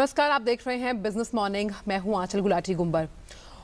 नमस्कार, आप देख रहे हैं बिजनेस मॉर्निंग। मैं हूं आंचल गुलाटी गुंबर।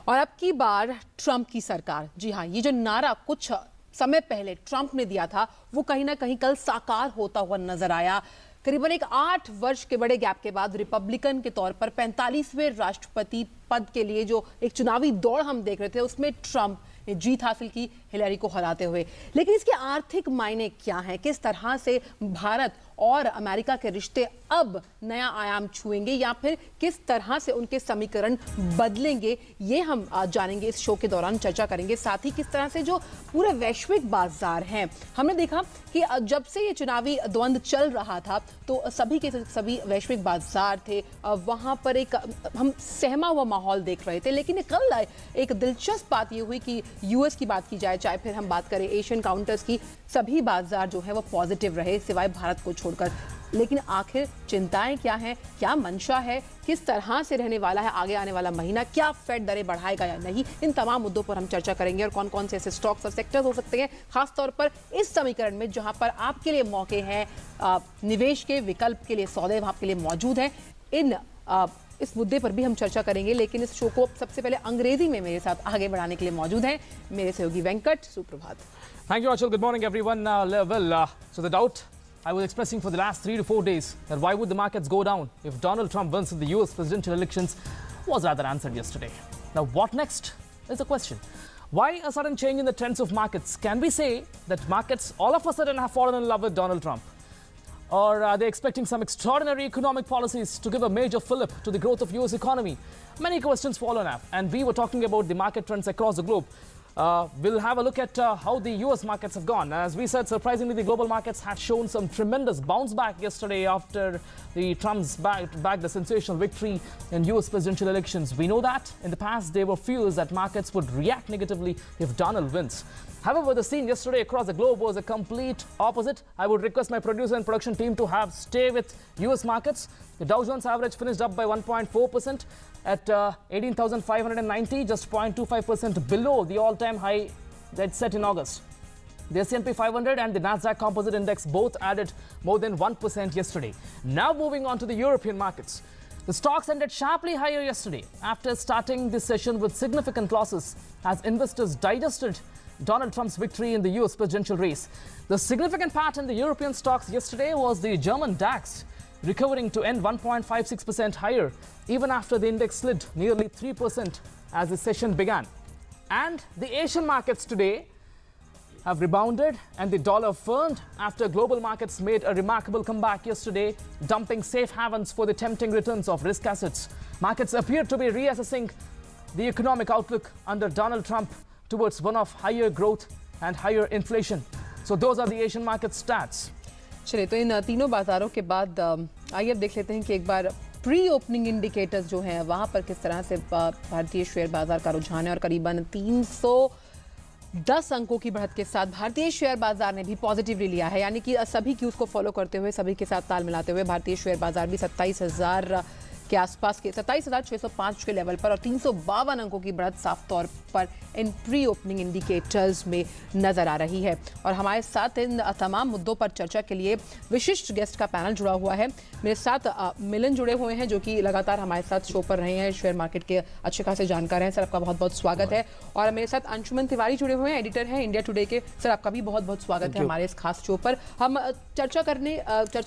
और अब की बार ट्रंप की सरकार, जी हां, ये जो नारा कुछ समय पहले ट्रंप ने दिया था वो कहीं ना कहीं कल साकार होता हुआ नजर आया। करीबन एक 8 वर्ष के बड़े गैप के बाद रिपब्लिकन के तौर पर 45वें राष्ट्रपति पद के लिए जो एक चुनावी दौड़ हम देख रहे थे, उसमें ट्रंप ने जीत हासिल की हिलरी को हराते हुए। लेकिन इसके आर्थिक मायने क्या हैं? किस तरह से भारत और अमेरिका के रिश्ते अब नया आयाम छुएंगे या फिर किस तरह से उनके समीकरण बदलेंगे, ये हम जानेंगे, इस शो के दौरान चर्चा करेंगे। साथ ही किस तरह से जो पूरे वैश्विक बाजार हैं, हमने देखा कि जब से ये चुनावी द्वंद्व चल रहा था तो सभी के सभी वैश्विक बाजार थे, वहां पर एक हम सहमा हुआ माहौल देख रहे थे। लेकिन कल एक दिलचस्प बात ये हुई कि यूएस की बात की जाए, चाहे फिर हम बात करें एशियन काउंटर्स की, सभी बाजार जो है वो पॉजिटिव रहे सिवाय भारत को छोड़कर। लेकिन आखिर चिंताएं क्या हैं, क्या मंशा है, किस तरह से रहने वाला है आगे आने वाला महीना, क्या फेड दरें बढ़ाएगा या नहीं, इन तमाम मुद्दों पर हम चर्चा करेंगे। और कौन कौन से ऐसे स्टॉक्स और सेक्टर्स हो सकते हैं खासतौर पर इस समीकरण में जहां पर आपके लिए मौके हैं, निवेश के विकल्प के लिए सौदे आपके लिए मौजूद हैं। इस मुद्दे पर भी हम चर्चा करेंगे। लेकिन इस शो को सबसे पहले अंग्रेजी में मेरे साथ आगे बढ़ाने के लिए मौजूद हैं मेरे सहयोगी वेंकट। सुप्रभात। Thank you, Achal. Good morning, everyone. So the doubt I was expressing for the last 3 to 4 days that why would the markets go down if Donald Trump wins in the US presidential elections was rather answered yesterday. Now, what next is the question. Why a sudden change in the trends of markets? Can we say that markets all of a sudden have fallen in love with Donald Trump? Or are they expecting some extraordinary economic policies to give a major fillip to the growth of US economy? Many questions fall on up, and we were talking about the market trends across the globe. We'll have a look at how the US markets have gone. As we said, surprisingly, the global markets had shown some tremendous bounce back yesterday after the Trump's backed the sensational victory in US presidential elections. We know that in the past there were fears that markets would react negatively if Donald wins. However, the scene yesterday across the globe was a complete opposite. I would request my producer and production team to stay with US markets. The Dow Jones average finished up by 1.4% at 18,590, just 0.25% below the all-time high that set in August. The S&P 500 and the Nasdaq Composite Index both added more than 1% yesterday. Now moving on to the European markets. The stocks ended sharply higher yesterday after starting this session with significant losses as investors digested Donald Trump's victory in the US presidential race. The significant part in the European stocks yesterday was the German DAX, recovering to end 1.56% higher, even after the index slid nearly 3% as the session began. And the Asian markets today have rebounded and the dollar firmed after global markets made a remarkable comeback yesterday, dumping safe havens for the tempting returns of risk assets. Markets appear to be reassessing the economic outlook under Donald Trump towards one of higher growth and higher inflation. So those are the Asian market stats. चलिए, तो इन तीनों बाजारों के बाद आइए अब देख लेते हैं कि एक बार प्री ओपनिंग इंडिकेटर्स जो हैं वहां पर किस तरह से भारतीय शेयर बाजार का रुझान है। और करीबन 310 अंकों की बढ़त के साथ भारतीय शेयर बाजार ने भी पॉजिटिवली लिया है, यानी कि सभी क्यूज को फॉलो करते हुए, सभी के साथ ताल मिलाते हुए भारतीय शेयर बाजार भी 27,000 के आसपास के 27,605 के लेवल पर और 352 अंकों की बढ़त साफ तौर पर इन प्री ओपनिंग इंडिकेटर्स में नजर आ रही है। और हमारे साथ इन तमाम मुद्दों पर चर्चा के लिए विशिष्ट गेस्ट का पैनल जुड़ा हुआ है। मेरे साथ मिलन जुड़े हुए हैं जो कि लगातार हमारे साथ शो पर रहे हैं, शेयर मार्केट के अच्छे खासे जानकार हैं। सर, आपका बहुत बहुत स्वागत है। और मेरे साथ अंशुमन तिवारी जुड़े हुए हैं, एडिटर हैं इंडिया टुडे के। सर, आपका भी बहुत बहुत स्वागत है हमारे इस खास शो पर। हम चर्चा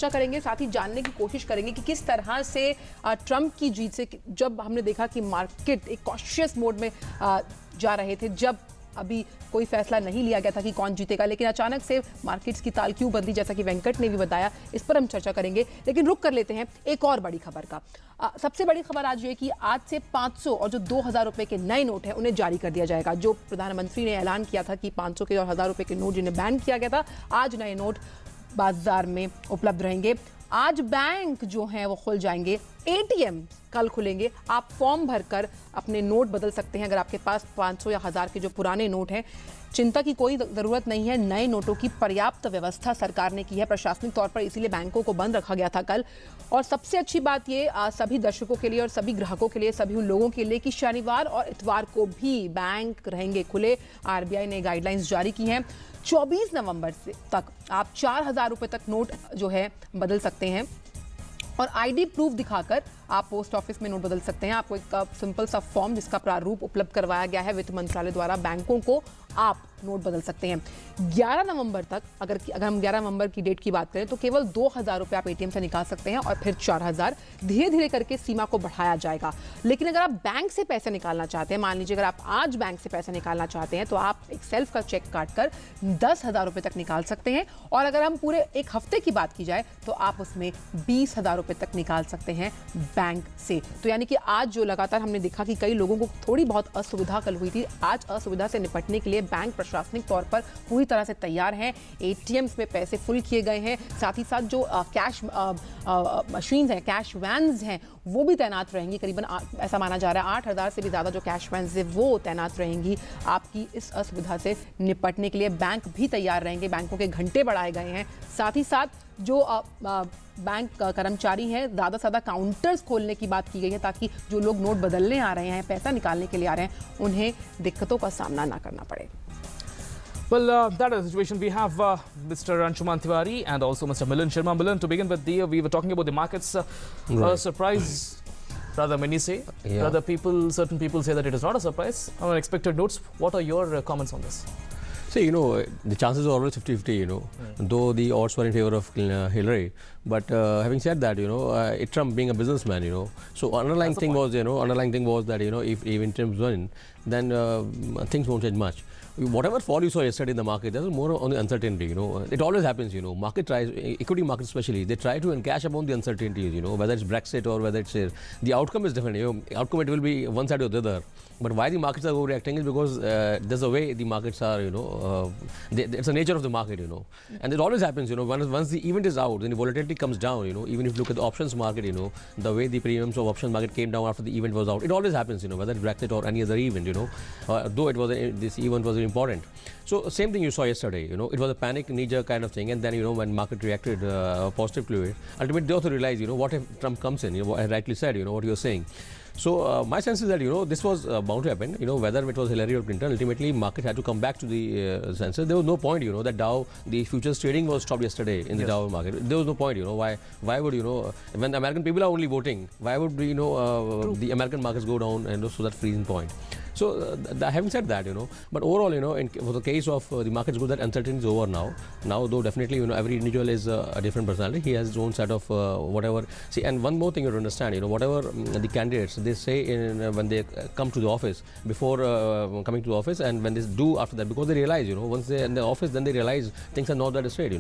करेंगे, साथ ही जानने की कोशिश करेंगे कि किस तरह से ट्रंप की जीत से, जब हमने देखा कि मार्केट एक कॉशियस मोड में जा रहे थे, जब अभी कोई फैसला नहीं लिया गया था कि कौन जीतेगा, लेकिन अचानक से मार्केट्स की ताल क्यों बदली, जैसा कि वेंकट ने भी बताया, इस पर हम चर्चा करेंगे। लेकिन रुक कर लेते हैं एक और बड़ी खबर का। सबसे बड़ी खबर आज ये है कि आज से 500 और जो 2,000 रुपए के नए नोट हैं उन्हें जारी कर दिया जाएगा। जो प्रधानमंत्री ने ऐलान किया था कि 500 के और 1,000 रुपए के नोट जिन्हें बैन किया गया था, आज नए नोट बाजार में उपलब्ध रहेंगे। आज बैंक जो हैं वो खुल जाएंगे, एटीएम कल खुलेंगे। आप फॉर्म भरकर अपने नोट बदल सकते हैं अगर आपके पास 500 या 1,000 के जो पुराने नोट हैं। चिंता की कोई ज़रूरत नहीं है, नए नोटों की पर्याप्त व्यवस्था सरकार ने की है प्रशासनिक तौर पर, इसीलिए बैंकों को बंद रखा गया था कल। और सबसे अच्छी बात ये सभी दर्शकों के लिए और सभी ग्राहकों के लिए, सभी उन लोगों के लिए कि शनिवार और इतवार को भी बैंक रहेंगे खुले। आरबीआई ने गाइडलाइंस जारी की हैं। 24 नवंबर से तक आप 4,000 रुपए तक नोट जो है बदल सकते हैं और आईडी प्रूफ दिखाकर आप पोस्ट ऑफिस में नोट बदल सकते हैं। आपको एक सिंपल सा फॉर्म जिसका प्रारूप उपलब्ध करवाया गया है वित्त मंत्रालय द्वारा, बैंकों को आप नोट बदल सकते हैं। 11 नवंबर तक अगर हम 11 नवंबर की डेट की बात करें तो केवल 2,000 रुपये आप एटीएम से निकाल सकते हैं और फिर 4,000, धीरे धीरे करके सीमा को बढ़ाया जाएगा। लेकिन अगर आप बैंक से पैसे निकालना चाहते हैं, मान लीजिए अगर आप आज बैंक से पैसे निकालना चाहते हैं तो आप एक सेल्फ का चेक काट कर 10,000 रुपये तक निकाल सकते हैं। और अगर हम पूरे एक हफ्ते की बात की जाए तो आप उसमें 20,000 रुपये तक निकाल सकते हैं बैंक से। तो यानी कि आज जो लगातार हमने देखा कि कई लोगों को थोड़ी बहुत असुविधा कल हुई थी, आज असुविधा से निपटने के लिए बैंक प्रशासनिक तौर पर पूरी तरह से तैयार हैं। एटीएम्स में पैसे फुल किए गए हैं, साथ ही साथ जो कैश मशीन्स हैं, कैश वैन्स हैं, वो भी तैनात रहेंगी। करीबन ऐसा माना जा रहा है 8,000 से भी ज़्यादा जो कैश वैन्स है वो तैनात रहेंगी आपकी इस असुविधा से निपटने के लिए। बैंक भी तैयार रहेंगे, बैंकों के घंटे बढ़ाए गए हैं। साथ ही साथ जो बैंक कर्मचारी हैं, ज़्यादा से ज़्यादा काउंटर्स खोलने की बात की गई है ताकि जो लोग नोट बदलने आ रहे हैं, पैसा निकालने के लिए आ रहे हैं, उन्हें दिक्कतों का सामना ना करना पड़े। Well, that is the situation. We have Mr. Anshuman Tiwari and also Mr. Milan Sharma. Milan, to begin with, we were talking about the markets. Surprise, rather many say. Yeah. Rather, certain people say that it is not a surprise. Unexpected notes. What are your comments on this? See, the chances are always 50-50, though the odds were in favor of Hillary. But having said that, Trump being a businessman, so underlying thing was that, if even Trump win, then things won't change much. Whatever fall you saw yesterday in the market, that was more on the uncertainty, It always happens, Market tries, equity market especially, they try to encash upon the uncertainties, whether it's Brexit or whether it's the outcome is different, Outcome it will be one side or the other. But why the markets are overreacting is because there's a way the markets are, it's the nature of the market, And it always happens, once the event is out, then the volatility comes down, Even if you look at the options market, the way the premiums of options market came down after the event was out, it always happens, whether it's Brexit or any other event, though it was this event was important. So same thing you saw yesterday, it was a panic knee-jerk kind of thing, and then when market reacted positively to it, ultimately they also realized, what if Trump comes in, I rightly said, what you're saying. So my sense is that this was bound to happen. Whether it was Hillary or Clinton, ultimately market had to come back to the senses. There was no point, that Dow, the futures trading was stopped yesterday in the Dow market. There was no point, why would when the American people are only voting, why would the American markets go down and so that freezing point. So having said that, but overall, for the case of the markets good, that uncertainty is over now. Now, though, definitely, every individual is a different personality. He has his own set of whatever. See, and one more thing you have to understand, whatever the candidates, they say when they come to the office, before coming to the office, and when they do after that, because they realize, once they're in the office, then they realize things are not that straight,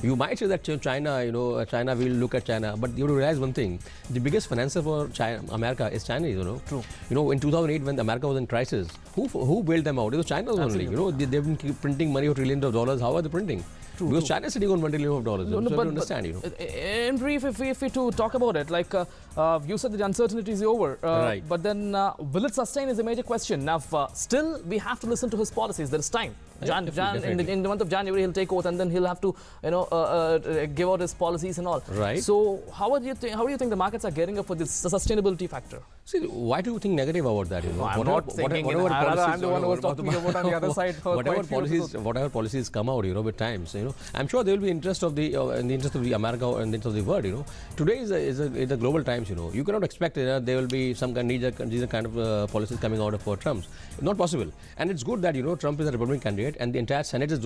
You might say that China, China will look at China, but you have to realize one thing, the biggest financer for China, America is Chinese, True. In 2008, when America was in crisis, who bailed them out? It was China only. They've been printing money of trillions of dollars. How are they printing? Because China is sitting on $1 trillion. So you have to understand, In brief, if we to talk about it, like you said, the uncertainty is over. Right. But then, will it sustain is a major question. Now, still, we have to listen to his policies. There is time. Definitely. In the month of January, he'll take oath, and then he'll have to, give out his policies and all. Right. So, how do you think the markets are gearing up for this sustainability factor? See, why do you think negative about that? I'm not thinking. I'm the one who was talking about on the other side. Whatever policies come out, with times, I'm sure there will be interest of the in the interest of the America or in the interest of the world. Today is a global times. You cannot expect there will be some kind of policies coming out of Trump's. Not possible. And it's good that Trump is a Republican candidate, and the entire Senate is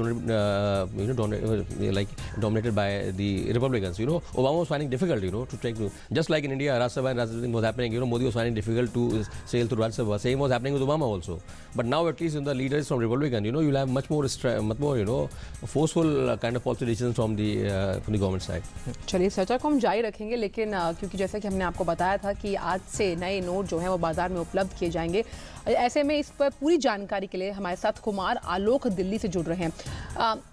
dominated by the Republicans. Obama was finding difficult, to take just like in India, Rajya Sabha and Rajya was happening. Modi was finding difficult to sail through Rajya Sabha. Same was happening with Obama also. But now at least the leaders from Republican, you'll have much more forceful kind of policy decisions from the government side. चलिए चर्चा को हम जारी रखेंगे, लेकिन क्योंकि जैसा कि हमने आपको बताया था कि आज से नए नोट जो हैं वो बाजार में उपलब्ध किए जाएंगे, ऐसे में इस पर पूरी जानकारी के लिए हमारे साथ कुमार आलोक दिल्ली से जुड़ रहे हैं।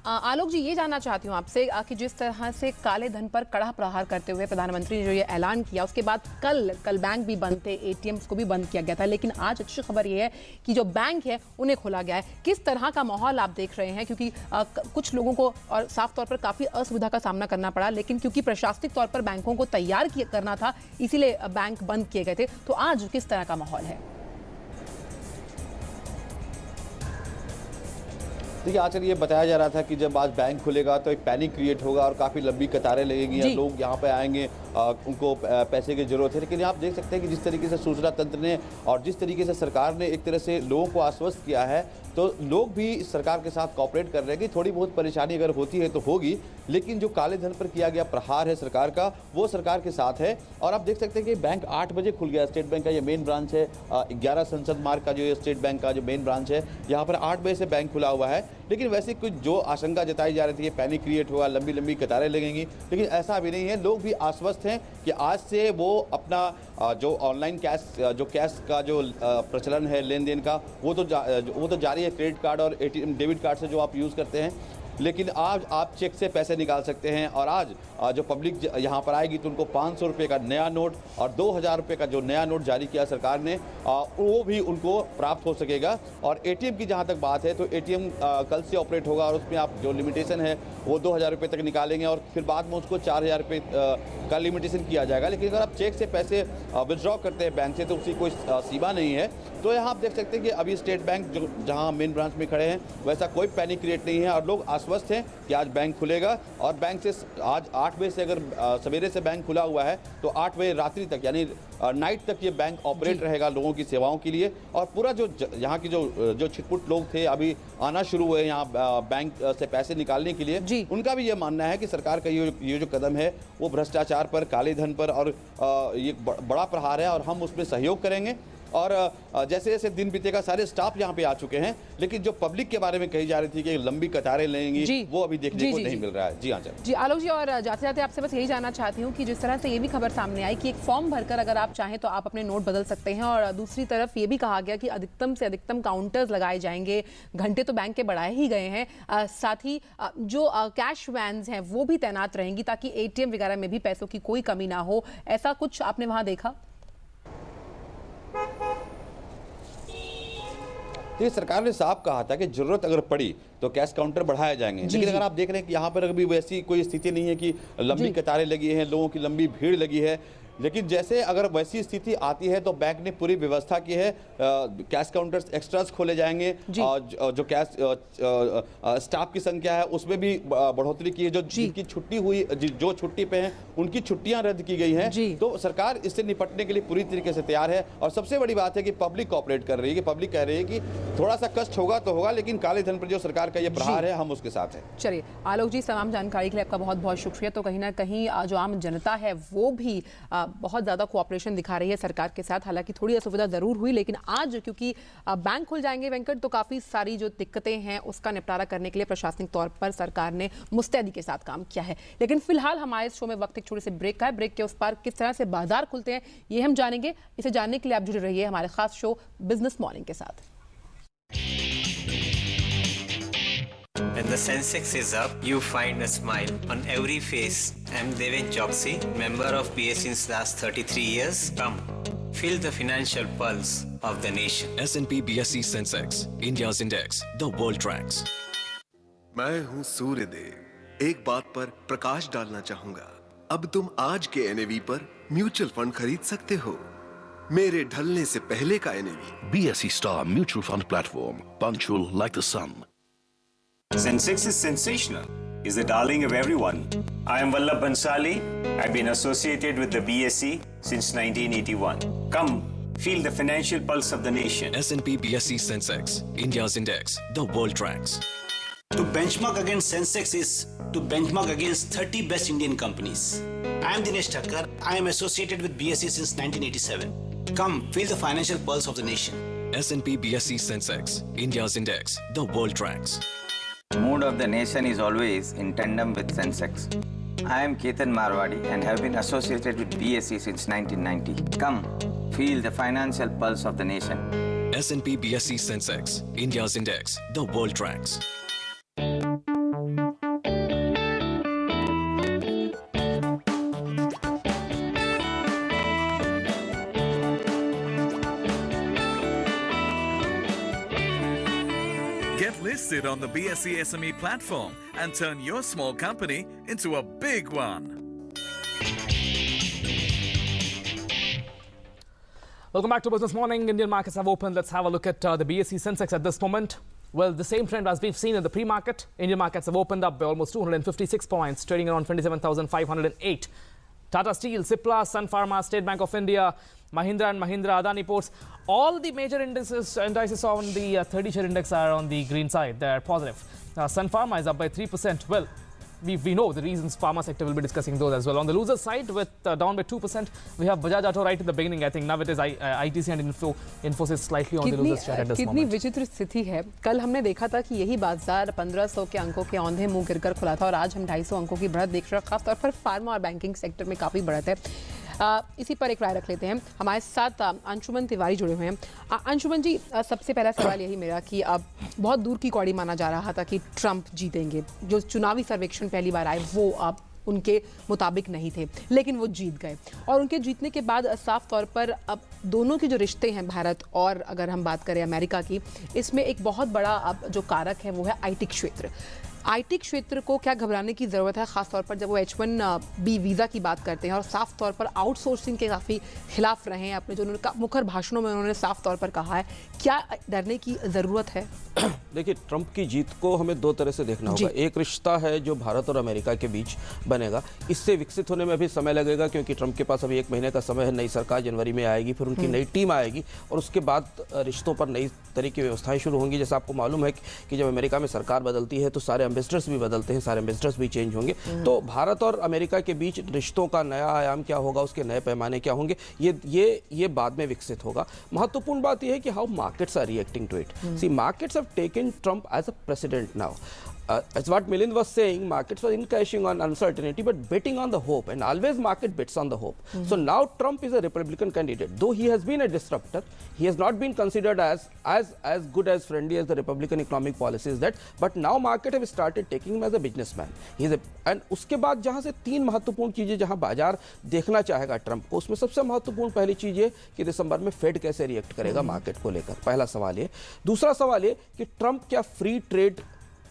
आलोक जी, ये जानना चाहती हूँ आपसे कि जिस तरह से काले धन पर कड़ा प्रहार करते हुए प्रधानमंत्री ने जो ये ऐलान किया, उसके बाद कल बैंक भी बंद थे, एटीएम्स को भी बंद किया गया था, लेकिन आज अच्छी खबर ये है कि जो बैंक है उन्हें खोला गया है। किस तरह का माहौल आप देख रहे हैं, क्योंकि कुछ लोगों को और साफ तौर पर काफ़ी असुविधा का सामना करना पड़ा, लेकिन क्योंकि प्रशासनिक तौर पर बैंकों को तैयार करना था, इसीलिए बैंक बंद किए गए थे। तो आज किस तरह का माहौल है? देखिए, आजकल ये बताया जा रहा था कि जब आज बैंक खुलेगा तो एक पैनिक क्रिएट होगा और काफ़ी लंबी कतारें लगेंगी, लोग यहाँ पे आएंगे उनको पैसे की ज़रूरत है। लेकिन आप देख सकते हैं कि जिस तरीके से सूचना तंत्र ने और जिस तरीके से सरकार ने एक तरह से लोगों को आश्वस्त किया है, तो लोग भी सरकार के साथ कॉपरेट कर रहे हैं कि थोड़ी बहुत परेशानी अगर होती है तो होगी, लेकिन जो काले धन पर किया गया प्रहार है सरकार का, वो सरकार के साथ है। और आप देख सकते हैं कि बैंक 8 बजे खुल गया। स्टेट बैंक का ये मेन ब्रांच है, 11 संसद मार्ग का जो ये स्टेट बैंक का जो मेन ब्रांच है, यहाँ पर 8 बजे से बैंक खुला हुआ है। लेकिन वैसे कुछ जो आशंका जताई जा रही थी कि पैनिक क्रिएट होगा, लंबी लंबी कतारें लगेंगी, लेकिन ऐसा अभी नहीं है। लोग भी आश्वस्त हैं कि आज से वो अपना जो ऑनलाइन कैश का जो प्रचलन है लेन देन का, वो तो जारी है। क्रेडिट कार्ड और ATM डेबिट कार्ड से जो आप यूज़ करते हैं, लेकिन आज आप चेक से पैसे निकाल सकते हैं। और आज जो पब्लिक यहाँ पर आएगी तो उनको 500 रुपये का नया नोट और 2000 रुपये का जो नया नोट जारी किया सरकार ने, वो भी उनको प्राप्त हो सकेगा। और ATM की जहाँ तक बात है तो ATM कल से ऑपरेट होगा और उसमें आप जो लिमिटेशन है वो 2000 रुपये तक निकालेंगे और फिर बाद में उसको 4000 रुपये का लिमिटेशन किया जाएगा। लेकिन अगर आप चेक से पैसे विड्रॉ करते हैं बैंक से तो उसकी कोई सीमा नहीं है। तो यहाँ आप देख सकते हैं कि अभी स्टेट बैंक जो जहाँ मेन ब्रांच में खड़े हैं, वैसा कोई पैनिक क्रिएट नहीं है और लोग आश्वस्त हैं कि आज बैंक खुलेगा। और बैंक से आज 8 बजे से अगर सवेरे से बैंक खुला हुआ है तो 8 बजे रात्रि तक यानी नाइट तक ये बैंक ऑपरेट रहेगा लोगों की सेवाओं के लिए। और पूरा जो यहाँ की जो छिटपुट लोग थे अभी आना शुरू हुए यहाँ बैंक से पैसे निकालने के लिए, उनका भी ये मानना है कि सरकार का ये जो कदम है वो भ्रष्टाचार पर, काले धन पर और ये बड़ा प्रहार है और हम उसमें सहयोग करेंगे। और जैसे जैसे दिन बीतेगा सारे स्टाफ यहाँ पे आ चुके हैं, लेकिन जो पब्लिक के बारे में कही जा रही थी कि लंबी कतारें लेंगी, वो अभी देखने को नहीं मिल रहा है। जी हाँ जी आलोक जी, और जाते जाते आपसे बस यही जानना चाहती हूँ कि जिस तरह से ये भी खबर सामने आई कि एक फॉर्म भरकर अगर आप चाहें तो आप अपने नोट बदल सकते हैं, और दूसरी तरफ ये भी कहा गया कि अधिकतम से अधिकतम काउंटर्स लगाए जाएंगे, घंटे तो बैंक के बढ़ाए ही गए हैं, साथ ही जो कैश वैन्स हैं वो भी तैनात रहेंगी ताकि ATM वगैरह में भी पैसों की कोई कमी ना हो। ऐसा कुछ आपने वहां देखा? देखिए, सरकार ने साफ कहा था कि जरूरत अगर पड़ी तो कैश काउंटर बढ़ाए जाएंगे। लेकिन अगर आप देख रहे हैं कि यहाँ पर अभी वैसी कोई स्थिति नहीं है कि लंबी कतारें लगी हैं, लोगों की लंबी भीड़ लगी है, लेकिन जैसे अगर वैसी स्थिति आती है तो बैंक ने पूरी व्यवस्था की है। कैश काउंटर्स एक्स्ट्रास खोले जाएंगे और जो कैश स्टाफ की संख्या है उसमें भी बढ़ोतरी की है। जो जिनकी छुट्टी हुई, जो छुट्टी पे हैं उनकी छुट्टियां रद्द की गई हैं। तो सरकार इससे निपटने के लिए पूरी तरीके से तैयार है। और सबसे बड़ी बात है कि पब्लिक कोऑपरेट कर रही है, कि पब्लिक कह रही है कि थोड़ा सा कष्ट होगा तो होगा, लेकिन काले धन पर जो सरकार का ये प्रहार है हम उसके साथ हैं। चलिए आलोक जी, तमाम जानकारी के लिए आपका बहुत बहुत शुक्रिया। तो कहीं ना कहीं जो आम जनता है वो भी बहुत ज़्यादा कोऑपरेशन दिखा रही है सरकार के साथ। हालांकि थोड़ी असुविधा ज़रूर हुई, लेकिन आज क्योंकि बैंक खुल जाएंगे वेंकट, तो काफ़ी सारी जो दिक्कतें हैं उसका निपटारा करने के लिए प्रशासनिक तौर पर सरकार ने मुस्तैदी के साथ काम किया है। लेकिन फिलहाल हमारे शो में वक्त एक छोटे से ब्रेक का है। ब्रेक के उस पार किस तरह से बाजार खुलते हैं ये हम जानेंगे। इसे जानने के लिए आप जुड़े रहिए हमारे खास शो बिजनेस मॉर्निंग के साथ। When the Sensex is up, you find a smile on every face. I'm Deven Choksi, member of BSE since last 33 years. Come, feel the financial pulse of the nation. S&P BSE Sensex, India's index, the world tracks. मैं हूँ सूर्यदेव। एक बात पर प्रकाश डालना चाहूंगा। अब तुम आज के NAV पर म्यूचुअल फंड खरीद सकते हो, मेरे ढलने से पहले का NAV। BSE Star Mutual Fund Platform, punctual like the sun. Sensex is sensational. Is the darling of everyone. I am Vallabh Bansali. I've been associated with the BSE since 1981. Come, feel the financial pulse of the nation. S&P BSE Sensex, India's index, the world tracks. To benchmark against Sensex is to benchmark against 30 best Indian companies. I am Dinesh Thakkar. I am associated with BSE since 1987. Come, feel the financial pulse of the nation. S&P BSE Sensex, India's index, the world tracks. The mood of the nation is always in tandem with Sensex. I am Ketan Marwadi and have been associated with BSE since 1990. Come, feel the financial pulse of the nation. S&P BSE Sensex, India's index, the world tracks. Get listed on the BSE SME platform and turn your small company into a big one. Welcome back to Business Morning. Indian markets have opened. Let's have a look at the BSE Sensex at this moment. Well, the same trend as we've seen in the pre-market. Indian markets have opened up by almost 256 points, trading around 27,508. Tata Steel, Cipla, Sun Pharma, State Bank of India, Mahindra and Mahindra, Adani Ports, all the major indices on the 30-share index are on the green side. They're positive. Sun Pharma is up by 3%. Well, we know the reasons. Pharma sector will be discussing those as well. On the loser side, with down by 2%, we have Bajaj Auto right at the beginning. I think now it is ITC and Infosys slightly on the loser side at this कितनी moment. विचित्र स्थिति है। कल हमने देखा था कि यही बाजार 1500 के अंकों के औंधे मुंह गिरकर खुला था और आज हम 250 अंकों की बढ़त देख रहे हैं। खासतौर पर फार्मा और बैंकिंग सेक्टर में काफ़ी बढ़त है। इसी पर एक राय रख लेते हैं। हमारे साथ अंशुमन तिवारी जुड़े हुए हैं। अंशुमन जी, सबसे पहला सवाल यही मेरा कि अब बहुत दूर की कौड़ी माना जा रहा था कि ट्रंप जीतेंगे। जो चुनावी सर्वेक्षण पहली बार आए वो अब उनके मुताबिक नहीं थे, लेकिन वो जीत गए और उनके जीतने के बाद साफ तौर पर अब दोनों के जो रिश्ते हैं भारत और अगर हम बात करें अमेरिका की, इसमें एक बहुत बड़ा अब जो कारक है वो है आईटी क्षेत्र। आईटी क्षेत्र को क्या घबराने की ज़रूरत है, ख़ासतौर पर जब वो H1B वीज़ा की बात करते हैं और साफ तौर पर आउटसोर्सिंग के काफ़ी खिलाफ रहे हैं। अपने जो उन्होंने मुखर भाषणों में उन्होंने साफ तौर पर कहा है, क्या डरने की ज़रूरत है? देखिए, ट्रंप की जीत को हमें दो तरह से देखना होगा। एक रिश्ता है जो भारत और अमेरिका के बीच बनेगा, इससे विकसित होने में अभी समय लगेगा क्योंकि ट्रंप के पास अभी 1 महीने का समय है। नई सरकार जनवरी में आएगी, फिर उनकी नई टीम आएगी और उसके बाद रिश्तों पर नई तरह की व्यवस्थाएं शुरू होंगी। जैसा आपको मालूम है कि जब अमेरिका में सरकार बदलती है तो सारे एम्बेसडर्स भी बदलते हैं, सारे एम्बेसडर्स भी चेंज होंगे। तो भारत और अमेरिका के बीच रिश्तों का नया आयाम क्या होगा, उसके नए पैमाने क्या होंगे, ये बाद में विकसित होगा। महत्वपूर्ण बात यह है कि how markets are reacting to it. See, markets have taken Trump as a precedent now. As what Milind was saying, markets were encashing on uncertainty but betting on the hope, and always market bets on the hope. So now Trump is a Republican candidate. Though he has been a disruptor, he has not been considered as good as friendly as the Republican economic policies that. But now market have started taking him as a businessman. And उसके बाद जहाँ से 3 महत्वपूर्ण चीजें जहाँ बाजार देखना चाहेगा ट्रंप को, उसमें सबसे महत्वपूर्ण पहली चीज ये कि दिसंबर में फेड कैसे रिएक्ट करेगा मार्केट को लेकर। पहला सवाल ये। दूसरा सवाल ये कि ट्रंप क्या फ्री ट्रेड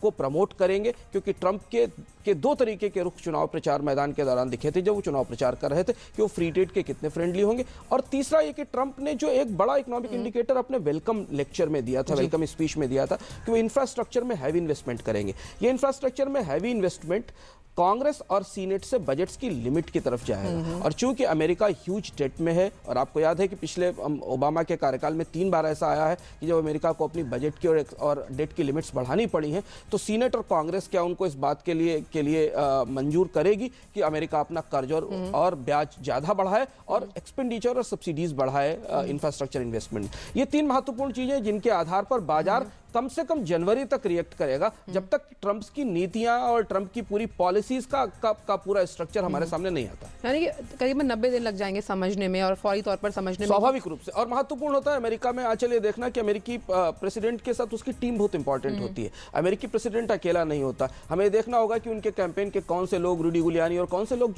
को प्रमोट करेंगे, क्योंकि ट्रंप के 2 तरीके के रुख चुनाव प्रचार मैदान के दौरान दिखे थे जब वो चुनाव प्रचार कर रहे थे कि वो फ्री ट्रेड के कितने फ्रेंडली होंगे। और तीसरा ये कि ट्रंप ने जो एक बड़ा इकोनॉमिक इंडिकेटर अपने वेलकम लेक्चर में दिया था, वेलकम स्पीच में दिया था कि वो इंफ्रास्ट्रक्चर में हैवी इन्वेस्टमेंट करेंगे। ये इंफ्रास्ट्रक्चर में हैवी इन्वेस्टमेंट कांग्रेस और सीनेट से बजट्स की लिमिट की तरफ जाएगा। और चूंकि अमेरिका ह्यूज डेट में है और आपको याद है कि पिछले ओबामा के कार्यकाल में 3 बार ऐसा आया है कि जब अमेरिका को अपनी बजट की और डेट की लिमिट्स बढ़ानी पड़ी हैं, तो सीनेट और कांग्रेस क्या उनको इस बात के लिए मंजूर करेगी कि अमेरिका अपना कर्ज और ब्याज ज्यादा बढ़ाए और एक्सपेंडिचर और सब्सिडीज बढ़ाए इंफ्रास्ट्रक्चर इन्वेस्टमेंट। ये 3 महत्वपूर्ण चीजें जिनके आधार पर बाजार कम से कम जनवरी तक रिएक्ट करेगा, जब तक ट्रंप की नीतियां और ट्रंप की पूरी पॉलिसीज का पूरा स्ट्रक्चर हमारे सामने नहीं आता। यानी कि करीबन 90 दिन लग जाएंगे समझने में और फौरी तौर पर समझने में। स्वाभाविक रूप से। और महत्वपूर्ण होता है अमेरिका में आजकल ये देखना कि अमेरिकी प्रेसिडेंट के साथ उसकी टीम बहुत इंपॉर्टेंट होती है। अमेरिकी प्रेसिडेंट अकेला नहीं होता। हमें देखना होगा कि उनके कैंपेन के कौन से लोग, रूडी गुलियानी और कौन से लोग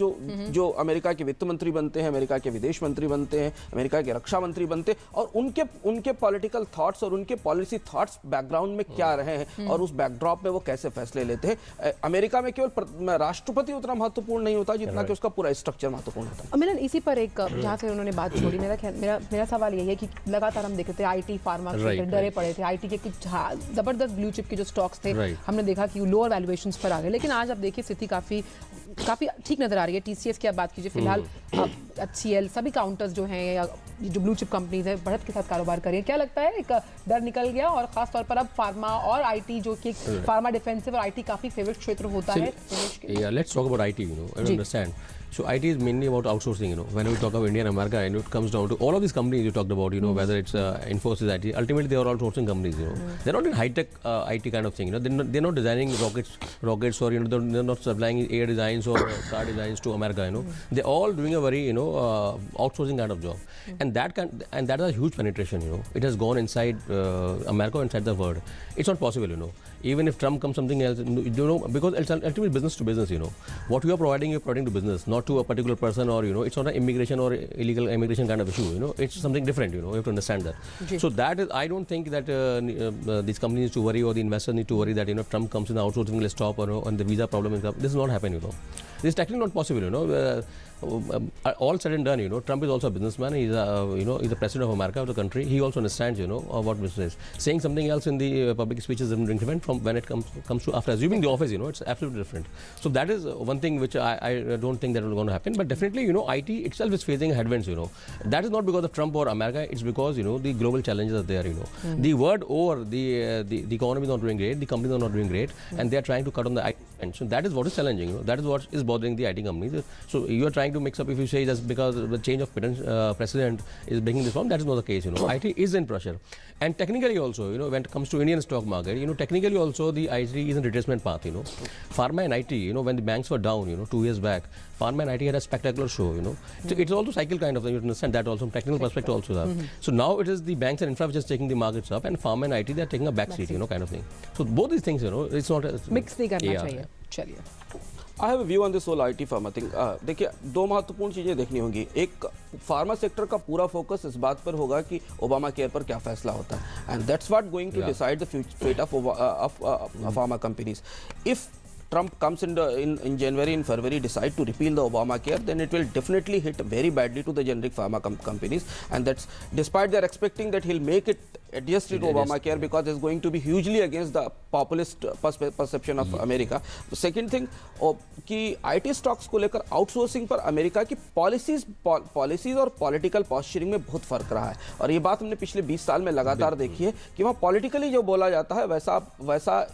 जो अमेरिका के वित्त मंत्री बनते हैं, अमेरिका के विदेश मंत्री बनते हैं, अमेरिका के रक्षा मंत्री बनते हैं, और उनके पॉलिटिकल थॉट्स और उनके पॉलिसी थॉट्स बैकग्राउंड में क्या रहे हैं और उस बैकड्रॉप में वो कैसे फैसले लेते हैं। अमेरिका में केवल राष्ट्रपति उतना महत्वपूर्ण नहीं होता जितना कि उसका पूरा स्ट्रक्चर महत्वपूर्ण होता है। मिलन, इसी पर एक जहाँ से उन्होंने बात छोड़ी, मेरा सवाल यही है कि लगातार हम देखते थे आईटी फार्मा डरे पड़े थे। आईटी के कुछ जबरदस्त ब्लू चिप के जो स्टॉक्स थे हमने देखा कि लोअर वैल्यूएशंस पर आ गए, लेकिन आज आप देखिए स्थिति काफी ठीक नजर आ रही है। टीसीएस की आप बात कीजिए, फिलहाल HCL सभी काउंटर्स जो हैं या जो ब्लू चिप कंपनीज है बढ़त के साथ कारोबार कर रही है। क्या लगता है एक डर निकल गया और खास तौर पर अब फार्मा और आईटी, जो कि फार्मा डिफेंसिव और आईटी काफी फेवरेट क्षेत्र होता है। Let's talk about IT, I understand. So IT is mainly about outsourcing, when we talk about India and America, and it comes down to all of these companies you talked about, whether it's Infosys, IT, ultimately they are all outsourcing companies, They're not in high-tech IT kind of thing, they're not designing rockets or, they're not supplying air designs or car designs to America, They're all doing a very, outsourcing kind of job. And that is a huge penetration, It has gone inside America, inside the world. It's not possible, Even if Trump comes something else, because it's ultimately business to business, What you are providing, you're providing to business, not to a particular person, or, it's not an immigration or illegal immigration kind of issue, It's something different, You have to understand that. So that is, I don't think that these companies need to worry or the investors need to worry that, Trump comes in the outsourcing, let's stop, and the visa problem is up. This will not happen, This is technically not possible, all said and done, you know, Trump is also a businessman. He's he's the president of America, of the country. He also understands, you know, what business is. Saying something else in the public speeches is different from when it comes to after assuming the office. You know, it's absolutely different. So that is one thing which I don't think that will going to happen. But definitely, you know, IT itself is facing headwinds. You know, that is not because of Trump or America. It's because, you know, the global challenges are there. You know, the world over, the economy is not doing great, the companies are not doing great, and they are trying to cut on the IT spend. So that is what is challenging. You know, that is what is bothering the IT companies. So you are trying to mix up, if you say just because the change of president is bringing this problem. That is not the case. You know, IT is in pressure, and technically also, you know, when it comes to Indian stock market, you know, technically also the IT is in retracement path. You know, pharma and IT. You know, when the banks were down, you know, 2 years back, pharma and IT had a spectacular show. You know, so it's also cycle kind of thing. You understand that also from technical perspective also. So now it is the banks and infra which is taking the markets up, and pharma and IT they are taking a back seat. You know, kind of thing. So both these things, you know, it's not mix नहीं करना चाहिए. चलिए. I have view on this whole IT pharma thing. देखिए, दो महत्वपूर्ण चीज़ें देखनी होंगी. एक, फार्मा सेक्टर का पूरा फोकस इस बात पर होगा कि ओबामा केयर पर क्या फैसला होता है, and that's what going to decide the fate of pharma companies. If Trump comes in January and February, decide to repeal the Obamacare, then it will definitely hit very badly to the generic pharma companies, and that's despite they're expecting that he'll make it adjust to Obamacare because it's going to be hugely against the populist perception of America. The second thing, कि IT stocks को लेकर outsourcing पर America की policies और political posturing में बहुत फर्क रहा है, और ये बात हमने पिछले 20 साल में लगातार देखी है कि वहाँ politically जो बोला जाता है वैसा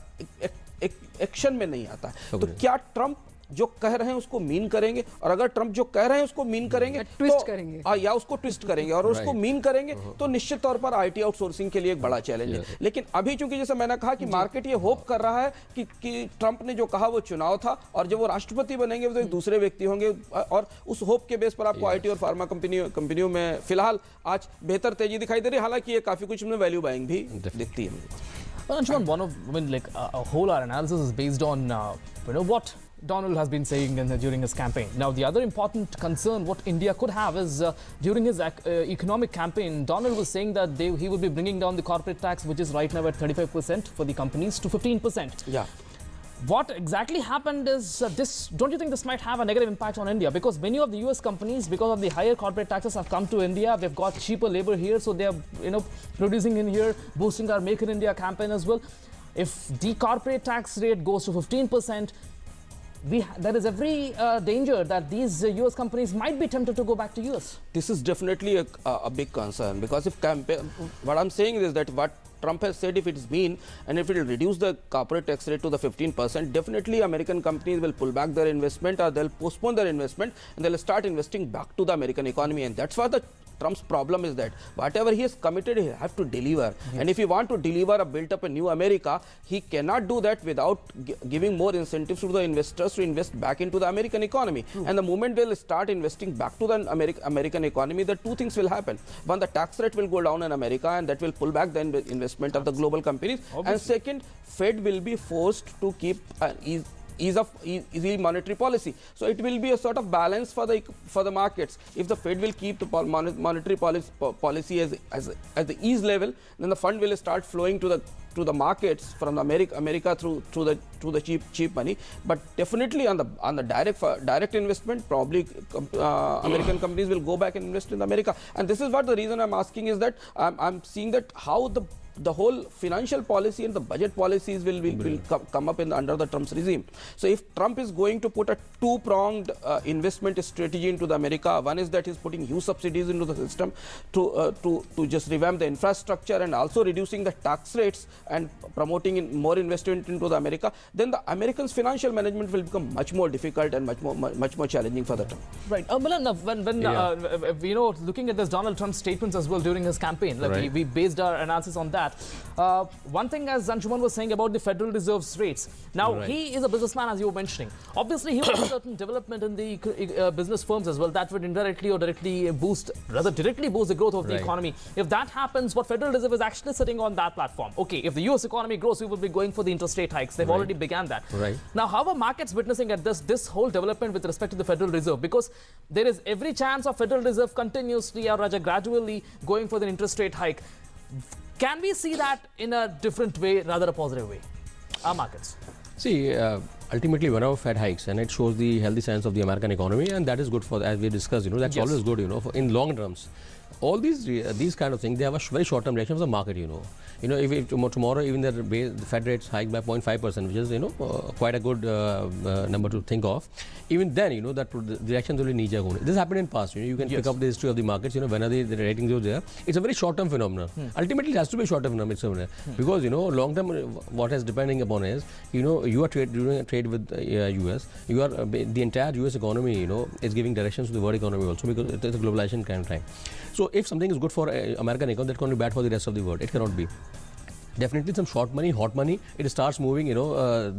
एक एक्शन में नहीं आता है. तो क्या ट्रंप जो कह रहे हैं उसको मीन करेंगे, और अगर ट्रंप जो कह रहे हैं उसको मीन करेंगे ट्विस्ट करेंगे, या उसको ट्विस्ट करेंगे और उसको मीन करेंगे, तो निश्चित तौर पर आईटी आउटसोर्सिंग के लिए एक बड़ा चैलेंज है. लेकिन अभी चूंकि जैसे मैंने कहा कि मार्केट ये होप कर रहा है कि ट्रंप ने जो कहा वो चुनाव था, और जब वो राष्ट्रपति बनेंगे तो एक दूसरे व्यक्ति होंगे, और उस होप के बेस पर आपको आईटी और फार्मा कंपनियों में फिलहाल आज बेहतर तेजी दिखाई दे रही है. हालांकि ये काफी कुछ में वैल्यू बाइंग भी दिखती है. Well, Anshuman, a whole our analysis is based on what Donald has been saying during his campaign. Now, the other important concern what India could have is during his economic campaign, Donald was saying that he will be bringing down the corporate tax, which is right now at 35% for the companies, to 15%. Yeah. What exactly happened is don't you think this might have a negative impact on India? Because many of the US companies, because of the higher corporate taxes, have come to India. They've got cheaper labor here, so they're producing in here, boosting our Make in India campaign as well. If the corporate tax rate goes to 15%, there is every danger that these US companies might be tempted to go back to US. This is definitely a big concern, because if what I'm saying is that what Trump has said, if it is mean and if it will reduce the corporate tax rate to the 15%, definitely American companies will pull back their investment, or they'll postpone their investment, and they'll start investing back to the American economy. And that's why Trump's problem is that whatever he has committed, he has to deliver. Yes. And if he want to deliver or build up a new America, he cannot do that without giving more incentives to the investors to invest back into the American economy. And the moment they'll start investing back to the American economy, the two things will happen. One, the tax rate will go down in America, and that will pull back the investment of the global companies. Obviously. And second, Fed will be forced to keep easy monetary policy. So it will be a sort of balance for the markets. If the Fed will keep the monetary policy as the ease level, then the fund will start flowing to the markets from America through the cheap money. But definitely on the direct investment, probably American companies will go back and invest in America. And this is what the reason I'm asking is that I'm seeing that how the whole financial policy and the budget policies will come up under the Trump's regime. So if Trump is going to put a two-pronged investment strategy into the America, one is that he's putting huge subsidies into the system to just revamp the infrastructure, and also reducing the tax rates and promoting more investment into the America, then the Americans' financial management will become much more difficult and much more challenging for the Trump. Right. When looking at this Donald Trump statements as well during his campaign, like we based our analysis on that. One thing, as Anshuman was saying about the Federal Reserve's rates. Now, he is a businessman, as you were mentioning. Obviously, he wants certain development in the business firms as well. That would indirectly or directly boost the growth of the economy. If that happens, what Federal Reserve is actually sitting on that platform. Okay, if the US economy grows, we will be going for the interest rate hikes. They've already began that. Right. Now, how are markets witnessing at this whole development with respect to the Federal Reserve? Because there is every chance of Federal Reserve continuously or rather gradually going for the interest rate hike. Can we see that in a different way, rather a positive way? Our markets. See, ultimately whenever Fed hikes, and it shows the healthy sense of the American economy, and that is good for, as we discussed, that's Yes. always good, for in long terms. All these kind of things, they have a very short-term reaction of the market, if tomorrow even the Fed rates hike by 0.5%, which is, quite a good number to think of, even then, that the reactions will be knee-jerk only. This happened in past, you can pick up the history of the markets, whenever the ratings are there. It's a very short-term phenomenon. Ultimately, it has to be a short-term phenomenon, because, long-term, what is depending upon is, you are doing a trade with US, you are, the entire US economy, is giving directions to the world economy also, because it is a globalization kind of time. So if something is good for American economy, that can be bad for the rest of the world. It cannot be. Definitely some short money, hot money, it starts moving,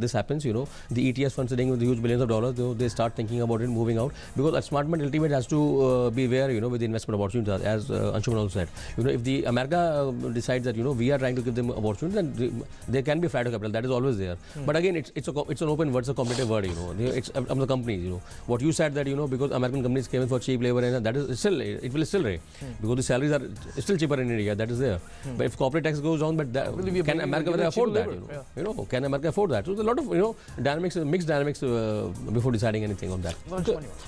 this happens, the ETS funds sitting with huge billions of dollars, they start thinking about it, moving out, because a smart money ultimate has to be aware, with the investment opportunities, as Anshuman also said. If the America decides that, we are trying to give them opportunities, then there can be flight of capital, that is always there. But again, it's an open word, it's a competitive word, it's of the companies, What you said that, because American companies came in for cheap labor, and that is still, it will still rate, because the salaries are still cheaper in India, that is there. But if corporate tax goes down, but that, can America afford that? Can America afford that? So there's a lot of dynamics, mixed dynamics before deciding anything on that.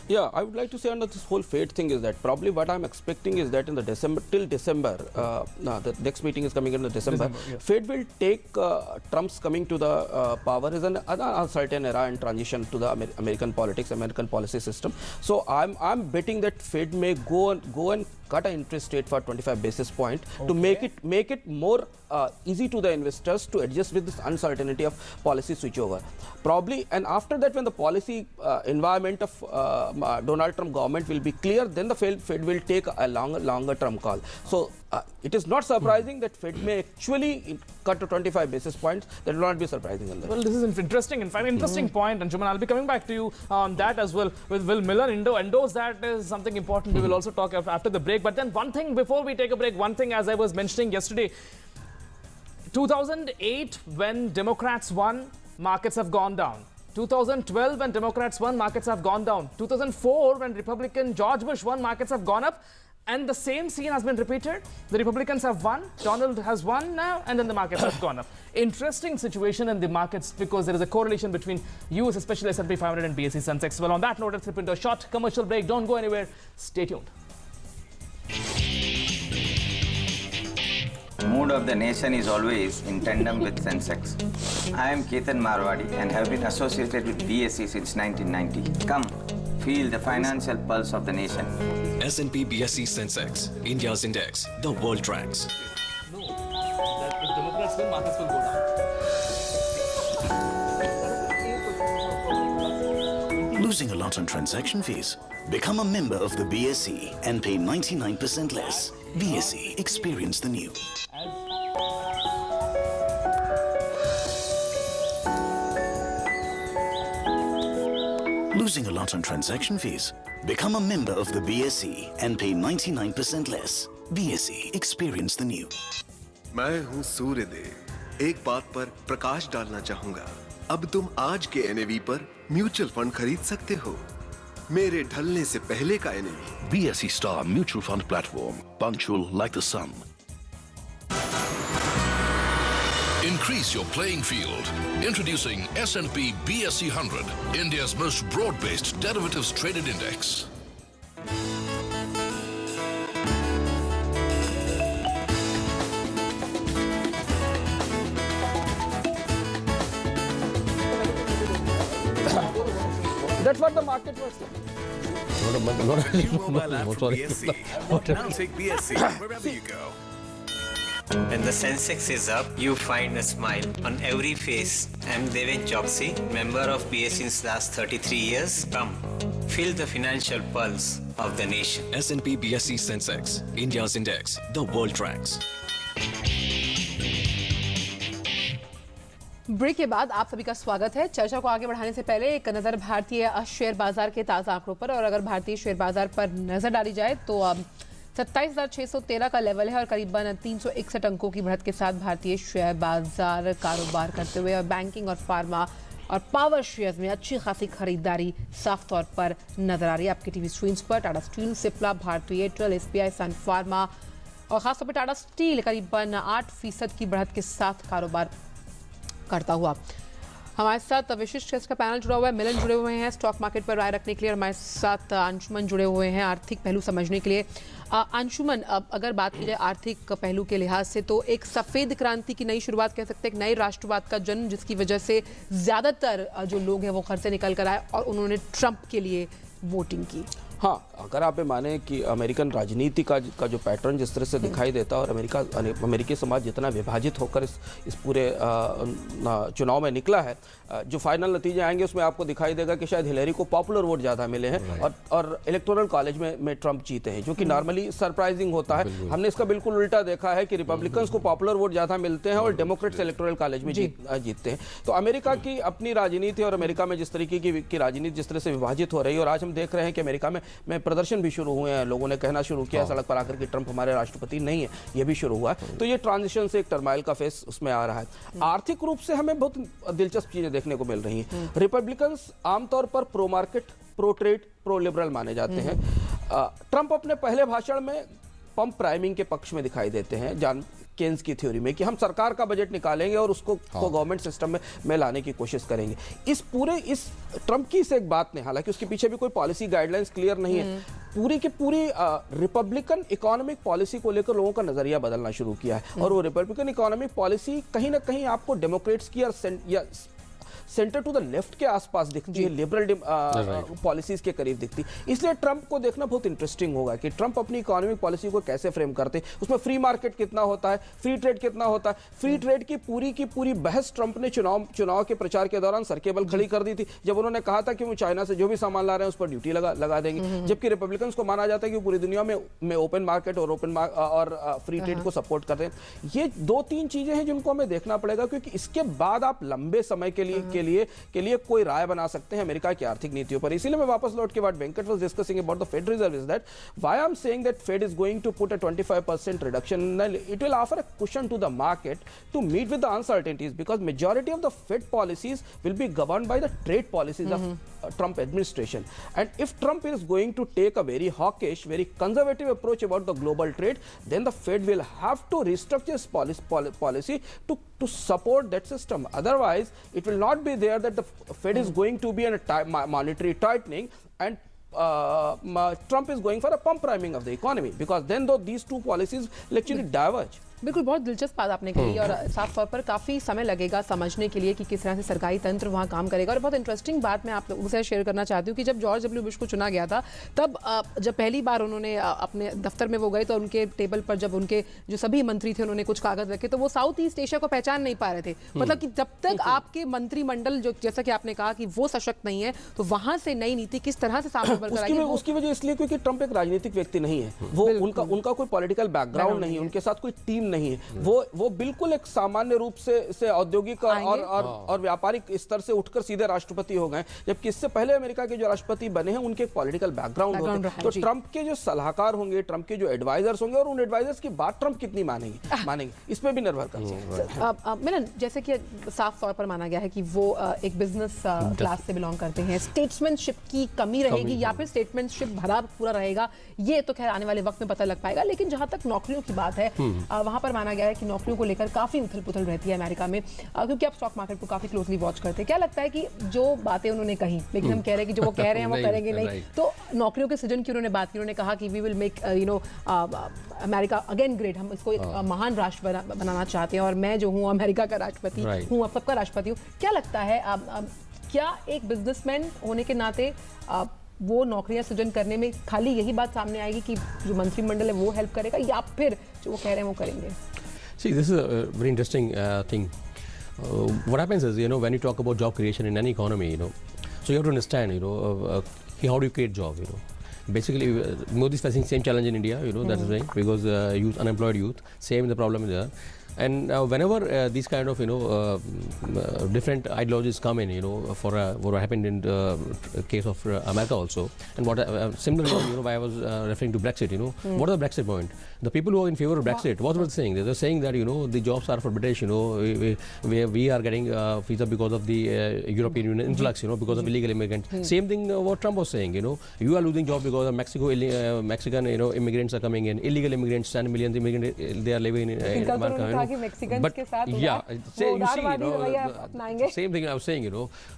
Yeah, I would like to say under this whole Fed thing is that probably what I'm expecting is that in the December, the next meeting is coming in the December. Fed will take Trump's coming to the power is an uncertain era and transition to the American politics, American policy system. So I'm betting that Fed may go and cut an interest rate for 25 basis point to make it more easy to the investors to adjust with this uncertainty of policy switchover. Probably, and after that, when the policy environment of Donald Trump government will be clear, then the Fed will take a longer term call. So it is not surprising that Fed may actually cut to 25 basis points. That will not be surprising. Well, this is interesting. In fact, interesting point. And Juman, I'll be coming back to you on that as well with Will Miller. Endos, that is something important. We will also talk after the break. But then one thing before we take a break, one thing as I was mentioning yesterday, 2008 when Democrats won, markets have gone down. 2012 when Democrats won, markets have gone down. 2004 when Republican George Bush won, markets have gone up. And the same scene has been repeated. The Republicans have won, Donald has won now, and then the markets have gone up. Interesting situation in the markets because there is a correlation between US, especially S&P 500 and BSE Sensex. Well, on that note, let's slip into a short commercial break. Don't go anywhere. Stay tuned. Mood of the nation is always in tandem with Sensex. I am Ketan Marwadi and have been associated with BSE since 1990. Come, feel the financial pulse of the nation. S&P BSE Sensex, India's index, the world tracks. No, that if Democrats win, markets will go down. Losing a lot on transaction fees? Become a member of the BSE and pay 99% less. BSE, experience the new. Losing a lot on transaction fees? Become a member of the BSE and pay 99% less. BSE, experience the new. मैं हूं सूर्यदेव। एक बात पर प्रकाश डालना चाहूंगा। अब तुम आज के NAV पर म्यूचुअल फंड खरीद सकते हो। मेरे ढलने से पहले का NAV। BSE Star Mutual Fund Platform, punctual like the sun. Increase your playing field. Introducing S&P BSE 100, India's most broad-based derivatives traded index. That's what the market was saying. New mobile app from BSE. Now take BSE wherever you go. When the Sensex is up, you find a smile on every face. I'm Deven Choksi, member of BSE since last 33 years. Come, feel the financial pulse of the nation. S&P BSE Sensex, India's index, the world tracks. Break के बाद आप सभी का स्वागत है। चर्चा को आगे बढ़ाने से पहले एक नजर भारतीय शेयर बाजार के ताजा आंकड़ों पर, और अगर भारतीय शेयर बाजार पर नजर डाली जाए तो 27,613 का लेवल है और करीबन 361 अंकों की बढ़त के साथ भारतीय शेयर बाजार कारोबार करते हुए, और बैंकिंग और फार्मा और पावर शेयर्स में अच्छी खासी खरीदारी साफ तौर पर नजर आ रही है। आपकी टीवी स्क्रीन पर टाटा स्टील, सिप्ला, भारती एयरटेल, SBI, सन फार्मा और खासतौर पर टाटा स्टील करीबन 8% की बढ़त के साथ कारोबार करता हुआ हमारे साथ विशिष्ट गेस्ट का पैनल जुड़ा हुआ है, मिलन जुड़े हुए हैं स्टॉक मार्केट पर राय रखने के लिए, और हमारे साथ अंशुमन जुड़े हुए हैं आर्थिक पहलू समझने के लिए। अंशुमन, अब अगर बात की जाए आर्थिक पहलू के लिहाज से तो एक सफ़ेद क्रांति की नई शुरुआत कह सकते हैं, एक नए राष्ट्रवाद का जन्म, जिसकी वजह से ज़्यादातर जो लोग हैं वो घर से निकल कर आए और उन्होंने ट्रंप के लिए वोटिंग की। हाँ, अगर आप ये माने कि अमेरिकन राजनीति का जो पैटर्न जिस तरह से दिखाई देता है और अमेरिकी समाज जितना विभाजित होकर इस पूरे चुनाव में निकला है, जो फाइनल नतीजे आएंगे उसमें आपको दिखाई देगा कि शायद हिलेरी को पॉपुलर वोट ज़्यादा मिले हैं और इलेक्टोरल कॉलेज में ट्रंप जीते हैं, जो कि नॉर्मली सरप्राइजिंग होता है। हमने इसका बिल्कुल उल्टा देखा है कि रिपब्लिकन्स को पॉपुलर वोट ज़्यादा मिलते हैं और डेमोक्रेट्स इलेक्टोरल कॉलेज में जीतते हैं। तो अमेरिका की अपनी राजनीति और अमेरिका में जिस तरीके की राजनीति जिस तरह से विभाजित हो रही है, और आज हम देख रहे हैं कि अमेरिका में प्रदर्शन भी शुरू हुए हैं, लोगों ने कहना शुरू किया सड़क पर आकर कि ट्रंप हमारे राष्ट्रपति नहीं है, ये भी शुरू हुआ है। तो ये ट्रांजिशन से एक टर्माइल का फेस उसमें आ रहा है। आर्थिक रूप से हमें बहुत दिलचस्प चीजें देखने को मिल रही हैं। रिपब्लिकन्स आमतौर पर pro market, pro trade, pro liberal माने जाते हैं। ट्रंप अपने पहले भाषण में पंप प्राइमिंग के पक्ष में दिखाई देते हैं, जॉन केन्स की थ्योरी में, कि हम सरकार का बजट निकालेंगे और उसको गवर्नमेंट सिस्टम में लाने की कोशिश करेंगे। इस ट्रंप की इस एक बात ने, हालांकि उसके पीछे भी कोई पॉलिसी गाइडलाइंस क्लियर नहीं है, पूरी की पूरी रिपब्लिकन इकोनॉमिक पॉलिसी को लेकर लोगों का नजरिया बदलना शुरू किया है। और वो रिपब्लिकन इकोनॉमिक पॉलिसी कहीं ना कहीं आपको डेमोक्रेट्स की या सेंटर टू द लेफ्ट के आसपास दिखती है, लिबरल पॉलिसीज के करीब दिखती। इसलिए ट्रंप को देखना बहुत इंटरेस्टिंग होगा कि ट्रंप अपनी इकोनॉमिक पॉलिसी को कैसे फ्रेम करते हैं। उसमें फ्री मार्केट कितना होता है, फ्री ट्रेड कितना होता है। फ्री ट्रेड की पूरी बहस ट्रंप ने चुनाव के प्रचार के दौरान सरकेबल खड़ी कर दी थी, जब उन्होंने कहा था कि वो चाइना से जो भी सामान ला रहे हैं उस पर ड्यूटी लगा देंगे। जबकि रिपब्लिकन्स को माना जाता है कि पूरी दुनिया में ओपन मार्केट और फ्री ट्रेड को सपोर्ट करते हैं। ये 2-3 चीजें हैं जिनको हमें देखना पड़ेगा, क्योंकि इसके बाद आप लंबे समय के लिए कोई राय बना सकते हैं अमेरिका की आर्थिक नीतियों पर। इसीलिए मैं वापस लौट के बाद Venkat was discussing about the Fed reserve is that why I am saying that Fed is going to put a 25% reduction, it will offer a cushion to the market to meet with the uncertainties, because majority of the Fed policies will be governed by the trade policies of Trump administration. And if Trump is going to take a very hawkish, very conservative approach about the global trade, then the Fed will have to restructure its policy to support that system. Otherwise, it will not be there that the Fed is going to be in a monetary tightening and Trump is going for a pump priming of the economy, because then though these two policies will actually diverge. बिल्कुल, बहुत दिलचस्प बात आपने कही, और साफ तौर पर काफ़ी समय लगेगा समझने के लिए कि किस तरह से सरकारी तंत्र वहाँ काम करेगा। और बहुत इंटरेस्टिंग बात मैं आप लोगों से शेयर करना चाहती हूँ कि जब जॉर्ज डब्ल्यू बुश को चुना गया था, तब जब पहली बार उन्होंने अपने दफ्तर में वो गए तो उनके टेबल पर जब उनके जो सभी मंत्री थे उन्होंने कुछ कागज रखे, तो वो साउथ ईस्ट एशिया को पहचान नहीं पा रहे थे। मतलब कि जब तक आपके मंत्रिमंडल, जो जैसा कि आपने कहा कि वो सशक्त नहीं है, तो वहाँ से नई नीति किस तरह से सामने बढ़कर आएगी। उसकी वजह इसलिए क्योंकि ट्रंप एक राजनीतिक व्यक्ति नहीं है, वो उनका कोई पॉलिटिकल बैकग्राउंड नहीं है, उनके साथ कोई टीम नहीं है, वो बिल्कुल एक सामान्य रूप से औद्योगिक और व्यापारिक स्तर से उठकर सीधे राष्ट्रपति हो गए। जबकि इससे पहले अमेरिका के जो राष्ट्रपति बने हैं उनके एक पॉलिटिकल बैकग्राउंड होते हैं। तो ट्रंप के जो सलाहकार होंगे, ट्रंप के जो एडवाइजर्स होंगे, और उन एडवाइजर्स की बात ट्रंप कितनी मानेंगे, इस पे भी निर्भर करता है। मिलन, जैसे कि साफ तौर पर माना गया है कि वो एक बिजनेस क्लास से बिलोंग करते हैं, स्टेट्समैनशिप की कमी रहेगी या फिर स्टेट्समैनशिप भरा पूरा रहेगा, ये तो खैर आने वाले वक्त में पता लग पाएगा। लेकिन जहां तक नौकरियों की बात है, वहां पर माना गया है कि नौकरियों को लेकर काफी उथल पुथल रहती है अमेरिका में, क्योंकि आप स्टॉक मार्केट को काफी क्लोजली वॉच करते हैं। क्या लगता है कि जो बातें उन्होंने कही, लेकिन हम कह रहे हैं कि जो वो कह रहे हैं वो करेंगे नहीं, तो नौकरियों के सृजन की उन्होंने बात की, उन्होंने कहा कि we will make America again great, हम इसको एक महान राष्ट्र बनाना चाहते हैं, और मैं जो हूँ अमेरिका का राष्ट्रपति हूँ, अब सबका राष्ट्रपति हूँ। क्या लगता है, क्या एक बिजनेसमैन होने के नाते वो नौकरियां सृजन करने में खाली यही बात सामने आएगी कि जो मंत्रिमंडल है वो हेल्प करेगा, या फिर जो वो कह रहे हैं वो करेंगे? See, this is a very interesting thing. What happens is, when you talk about job creation in any economy, so you have to understand, how do you create job, Basically, Modi is facing same challenge in India, that is right, because unemployed youth, same the problem there. And whenever these kind of different ideologies come in, for what happened in the case of America also, and what similarly, why I was referring to Brexit, what are the Brexit point? The people who are in favor of Brexit, what were they saying? They were saying that, the jobs are for British, we are getting visa because of the European Union influx, because of illegal immigrants. Same thing what Trump was saying, you are losing jobs because of Mexican, immigrants are coming in, illegal immigrants, 10 million immigrants, they are living in America. But yeah, same thing I was saying,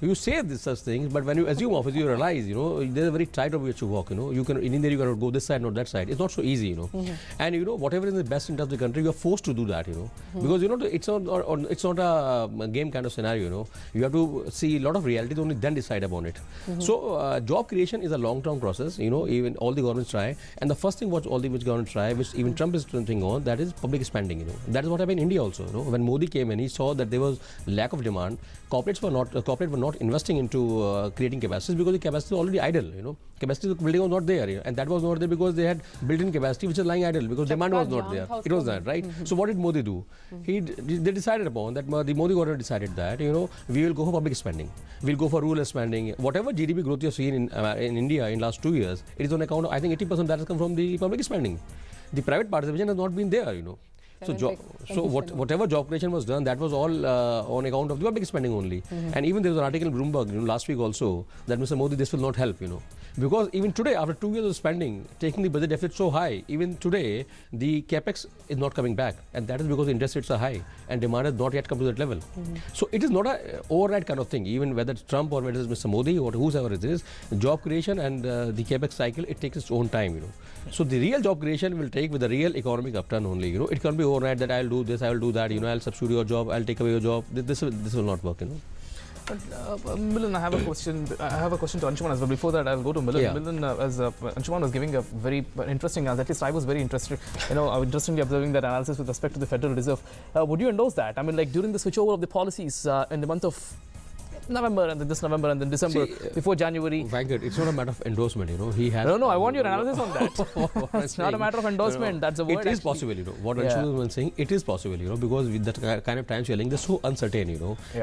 you say such things, but when you assume office, you realize, there's a very tight of which you walk, you can, in India you cannot go this side, not that side. It's not so easy, And whatever is the best interest of the country, you are forced to do that, because it's not a game kind of scenario, you have to see a lot of realities, only then decide upon it. So job creation is a long-term process, even all the governments try, and the first thing what all the which governments try, which even Trump is thinking on, that is public spending. That is what happened in India also. When Modi came in, he saw that there was lack of demand. Corporates were not investing into creating capacities because the capacity was already idle. Capacity of the building was not there, and that was not there because they had built-in capacity which is lying idle because demand was not there. It was that, right? So what did Modi do? They decided upon that. The Modi government decided that we will go for public spending. We'll go for rural spending. Whatever GDP growth you've seen in India in last 2 years, it is on account of, I think 80% that has come from the public spending. The private participation has not been there. So whatever job creation was done, that was all on account of the public spending only. And even there was an article in Bloomberg last week also that Mr. Modi, this will not help, because even today, after 2 years of spending, taking the budget deficit so high, even today the capex is not coming back, and that is because the interest rates are high and demand has not yet come to that level. So it is not a overnight kind of thing. Even whether it's Trump or whether it's Mr. Modi or whoever it is, job creation and the capex cycle, it takes its own time. So the real job creation will take with the real economic upturn only. It can't be overnight that I'll do this, I will do that. I'll substitute your job, I'll take away your job. This will not work. Milan, I have a question. I have a question to Anshuman as well. Before that, I'll go to Milan. Yeah. Milan, as Anshuman was giving a very interesting answer. At least I was very interested. Interestingly observing that analysis with respect to the Federal Reserve. Would you endorse that? I mean, like during the switchover of the policies in the month of November and then this November and then December before January. Venkat, it's not a matter of endorsement, He has. No, I want your analysis on that. It's not a matter of endorsement. That's a word. It is possible, What Anshuman was saying, it is possible, because with that kind of times you're living, they're so uncertain,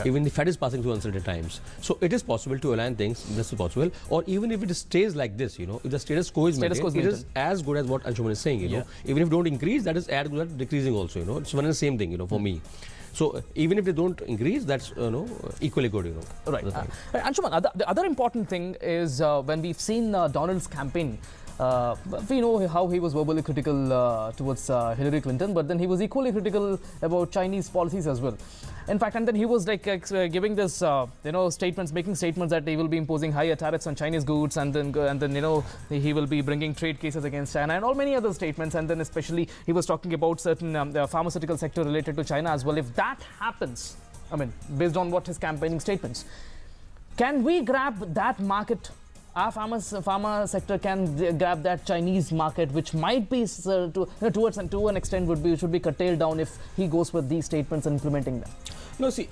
Even the Fed is passing through uncertain times. So it is possible to align things. This is possible. Or even if it stays like this, if the status quo is maintained, it is as good as what Anshuman is saying, Even if you don't increase, that is as good as decreasing also, It's one and the same thing, for me. So even if they don't increase, that's equally good, Right. Anshuman, the other important thing is when we've seen Donald's campaign, we know how he was verbally critical towards Hillary Clinton, but then he was equally critical about Chinese policies as well. In fact, and then he was like giving this, statements, making statements that he will be imposing higher tariffs on Chinese goods, and then he will be bringing trade cases against China, and all many other statements. And then especially he was talking about certain the pharmaceutical sector related to China as well. If that happens, I mean, based on what his campaigning statements, can we grab that market? Our pharma sector can grab that Chinese market, which might be towards and to an extent should be curtailed down if he goes with these statements and implementing them. No, see,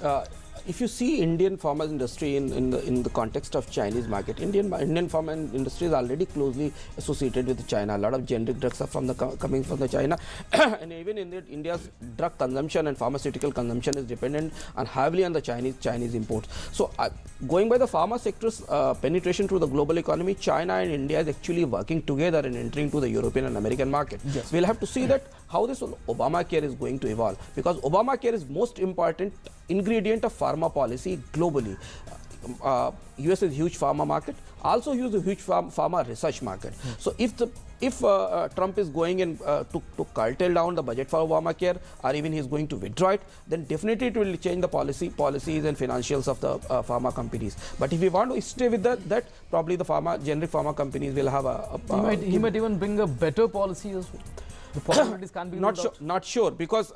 if you see Indian pharma industry in the context of Chinese market, Indian pharma industry is already closely associated with China. A lot of generic drugs are coming from the China, and even in India's drug consumption and pharmaceutical consumption is dependent heavily on the Chinese imports. So going by the pharma sector's penetration to the global economy, China and India is actually working together and entering to the European and American market. Yes. We'll have to see that how this Obamacare is going to evolve, because Obamacare is most important ingredient of pharma policy globally. US is a huge pharma market, also use a huge pharma research market. So if Trump is going in to curtail down the budget for Obamacare, or even he's going to withdraw it, then definitely it will change the policies and financials of the pharma companies. But if we want to stay with that, probably the generic pharma companies will have he might even bring a better policy as well. The possibilities can't be not sure, because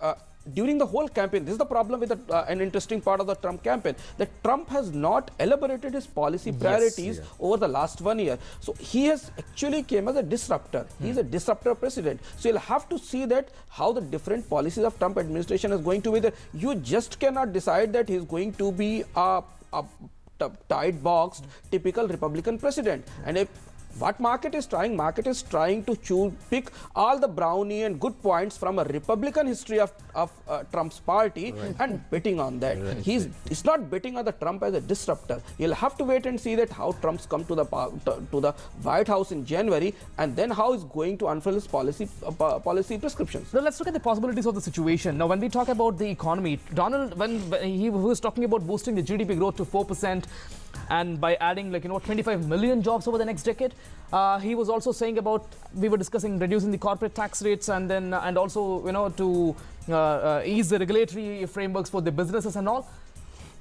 during the whole campaign, this is the problem with an interesting part of the Trump campaign, that Trump has not elaborated his policy priorities over the last 1 year. So he has actually came as a disruptor. He is a disruptor president. So you'll have to see that how the different policies of Trump administration is going to be there. You just cannot decide that he's going to be a tight boxed typical Republican president. And if what market is trying to pick all the brownie and good points from a Republican history of Trump's party and betting on that. He's not betting on the Trump as a disruptor. You'll have to wait and see that how Trump's come to the White House in January, and then how he's going to unfurl his policy prescriptions. Now let's look at the possibilities of the situation. Now, when we talk about the economy, Donald, when he was talking about boosting the GDP growth to 4%, and by adding 25 million jobs over the next decade, he was also saying about, we were discussing reducing the corporate tax rates, and then and also to ease the regulatory frameworks for the businesses and all.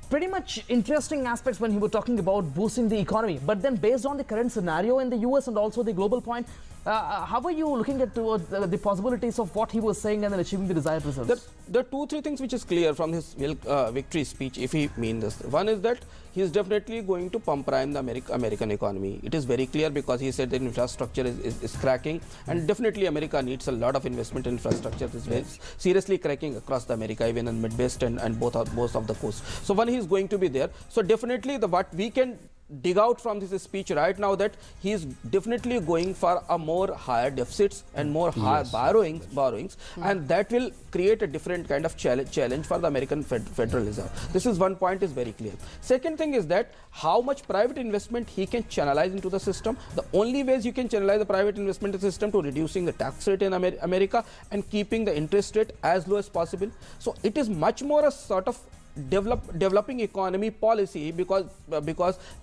Pretty much interesting aspects when he was talking about boosting the economy. But then based on the current scenario in the US and also the global point, how are you looking at the possibilities of what he was saying and then achieving the desired results? There are 2-3 things which is clear from his victory speech, if he means this. One is that he is definitely going to pump prime the American economy. It is very clear because he said that infrastructure is cracking, and definitely America needs a lot of investment in infrastructure. It is very seriously cracking across the America, even in Midwest and both of the coast. So one, he is going to be there. So definitely what we can dig out from this speech right now, that he is definitely going for a more higher deficits and more higher borrowings, and that will create a different kind of challenge for the American Federal Reserve. This is one point is very clear. Second thing is that how much private investment he can channelize into the system. The only ways you can channelize the private investment system to reducing the tax rate in America and keeping the interest rate as low as possible. So it is much more a sort of developing economy policy, because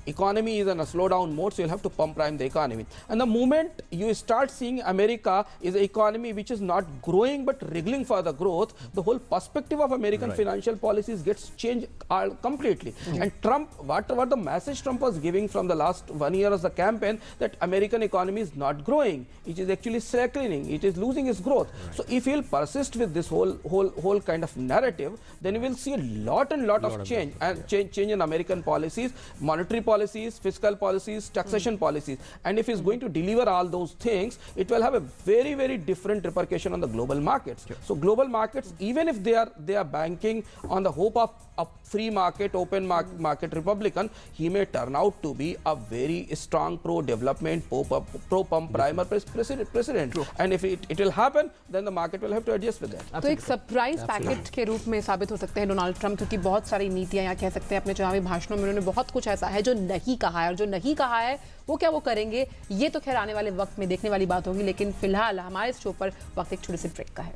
economy is in a slowdown mode, so you'll have to pump prime the economy. And the moment you start seeing America is an economy which is not growing but wriggling for the growth, the whole perspective of American financial policies gets changed completely. And Trump, what the message Trump was giving from the last 1 year of the campaign, that American economy is not growing, it is actually slackening, it is losing its growth. So if he'll persist with this whole kind of narrative, then we will see a lot of change in American policies, monetary policies, fiscal policies, taxation policies. And if he's going to deliver all those things, it will have a very, very different repercussion on the global markets. So global markets, even if they are banking on the hope of a free market, open market Republican, he may turn out to be a very strong pro-development, pro-pump primer president. And if it will happen, then the market will have to adjust with that. तो एक surprise packet के रूप में साबित हो सकते हैं Donald Trump, क्योंकि बहुत सारी नीतियां, या कह सकते हैं अपने चुनावी भाषणों में उन्होंने बहुत कुछ ऐसा है जो नहीं कहा है, और जो नहीं कहा है वो क्या वो करेंगे, ये तो खैर आने वाले वक्त में देखने वाली बात होगी। लेकिन फिलहाल हमारे शो पर वक्त एक छोटे से ब्रेक का है।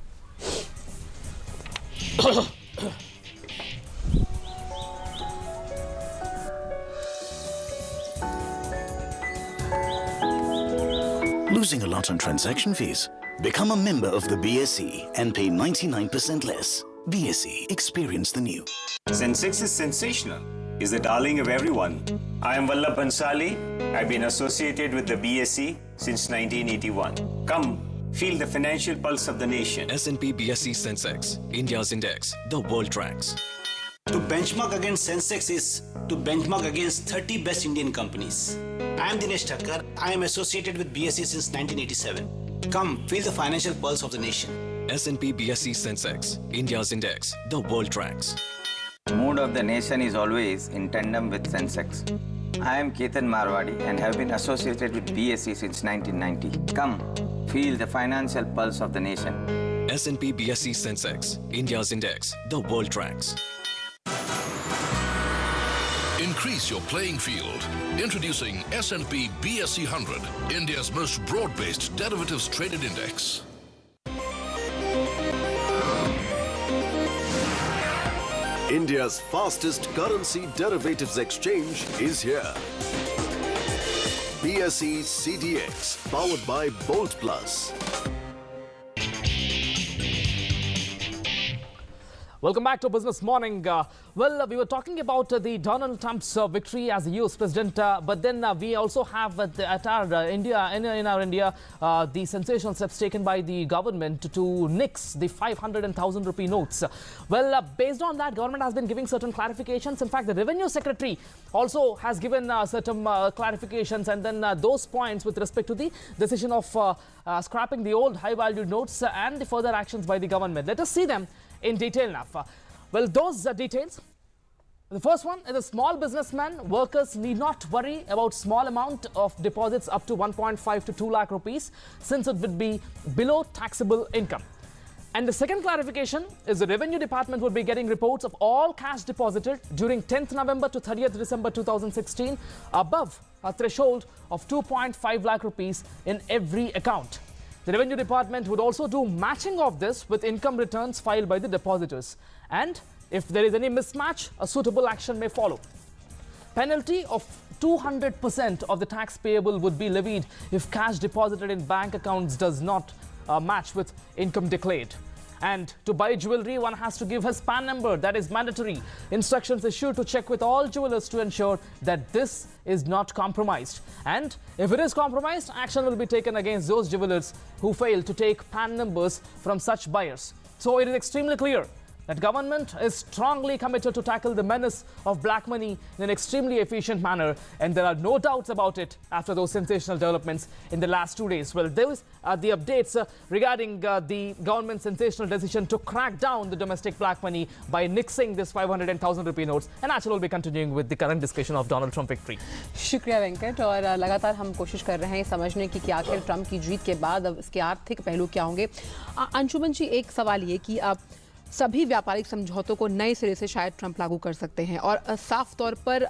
Losing a lot on transaction fees? Become a member of the BSE and pay 99% less. BSE, experience the new. Sensex is sensational. Is the darling of everyone. I am Vallabh Bansali. I've been associated with the BSE since 1981. Come, feel the financial pulse of the nation. S&P BSE Sensex, India's index, the world tracks. To benchmark against Sensex is to benchmark against 30 best Indian companies. I am Dinesh Thakkar. I am associated with BSE since 1987. Come, feel the financial pulse of the nation. S&P BSE Sensex, India's index, the world tracks. Mood of the nation is always in tandem with Sensex. I am Ketan Marwadi and have been associated with BSE since 1990. Come, feel the financial pulse of the nation. S&P BSE Sensex, India's index, the world tracks. Increase your playing field. Introducing S&P BSE 100, India's most broad-based derivatives traded index. India's fastest currency derivatives exchange is here. BSE CDX, powered by Bolt Plus. Welcome back to Business Morning. We were talking about the Donald Trump's victory as the US president, but then we also have at our India, the sensational steps taken by the government to nix the 500 and 1,000 rupee notes. Based on that, government has been giving certain clarifications. In fact, the Revenue Secretary also has given certain clarifications, and then those points with respect to the decision of scrapping the old high-valued notes and the further actions by the government. Let us see them in detail now. Those details The first one is a small businessman. Workers need not worry about small amount of deposits up to 1.5 to 2 lakh rupees since it would be below taxable income. And the second clarification is the Revenue Department would be getting reports of all cash deposited during 10th November to 30th December 2016 above a threshold of 2.5 lakh rupees in every account. The Revenue Department would also do matching of this with income returns filed by the depositors. And if there is any mismatch, a suitable action may follow. Penalty of 200% of the tax payable would be levied if cash deposited in bank accounts does not match with income declared. And to buy jewelry, one has to give his PAN number. That is mandatory. Instructions issued to check with all jewelers to ensure that this is not compromised. And if it is compromised, action will be taken against those jewelers who fail to take PAN numbers from such buyers. So it is extremely clear that government is strongly committed to tackle the menace of black money in an extremely efficient manner, and there are no doubts about it after those sensational developments in the last 2 days. Well, those are the updates regarding the government's sensational decision to crack down the domestic black money by nixing this 500 and 1000 rupee notes. And actually, will be continuing with the current discussion of Donald Trump victory. शुक्रिया वेंकट। और लगातार हम कोशिश कर रहे हैं समझने की कि आखिर ट्रंप की जीत के बाद अब इसके आर्थिक पहलू क्या होंगे। अंशुमन जी, एक सवाल ये कि अब सभी व्यापारिक समझौतों को नए सिरे से शायद ट्रंप लागू कर सकते हैं, और साफ तौर पर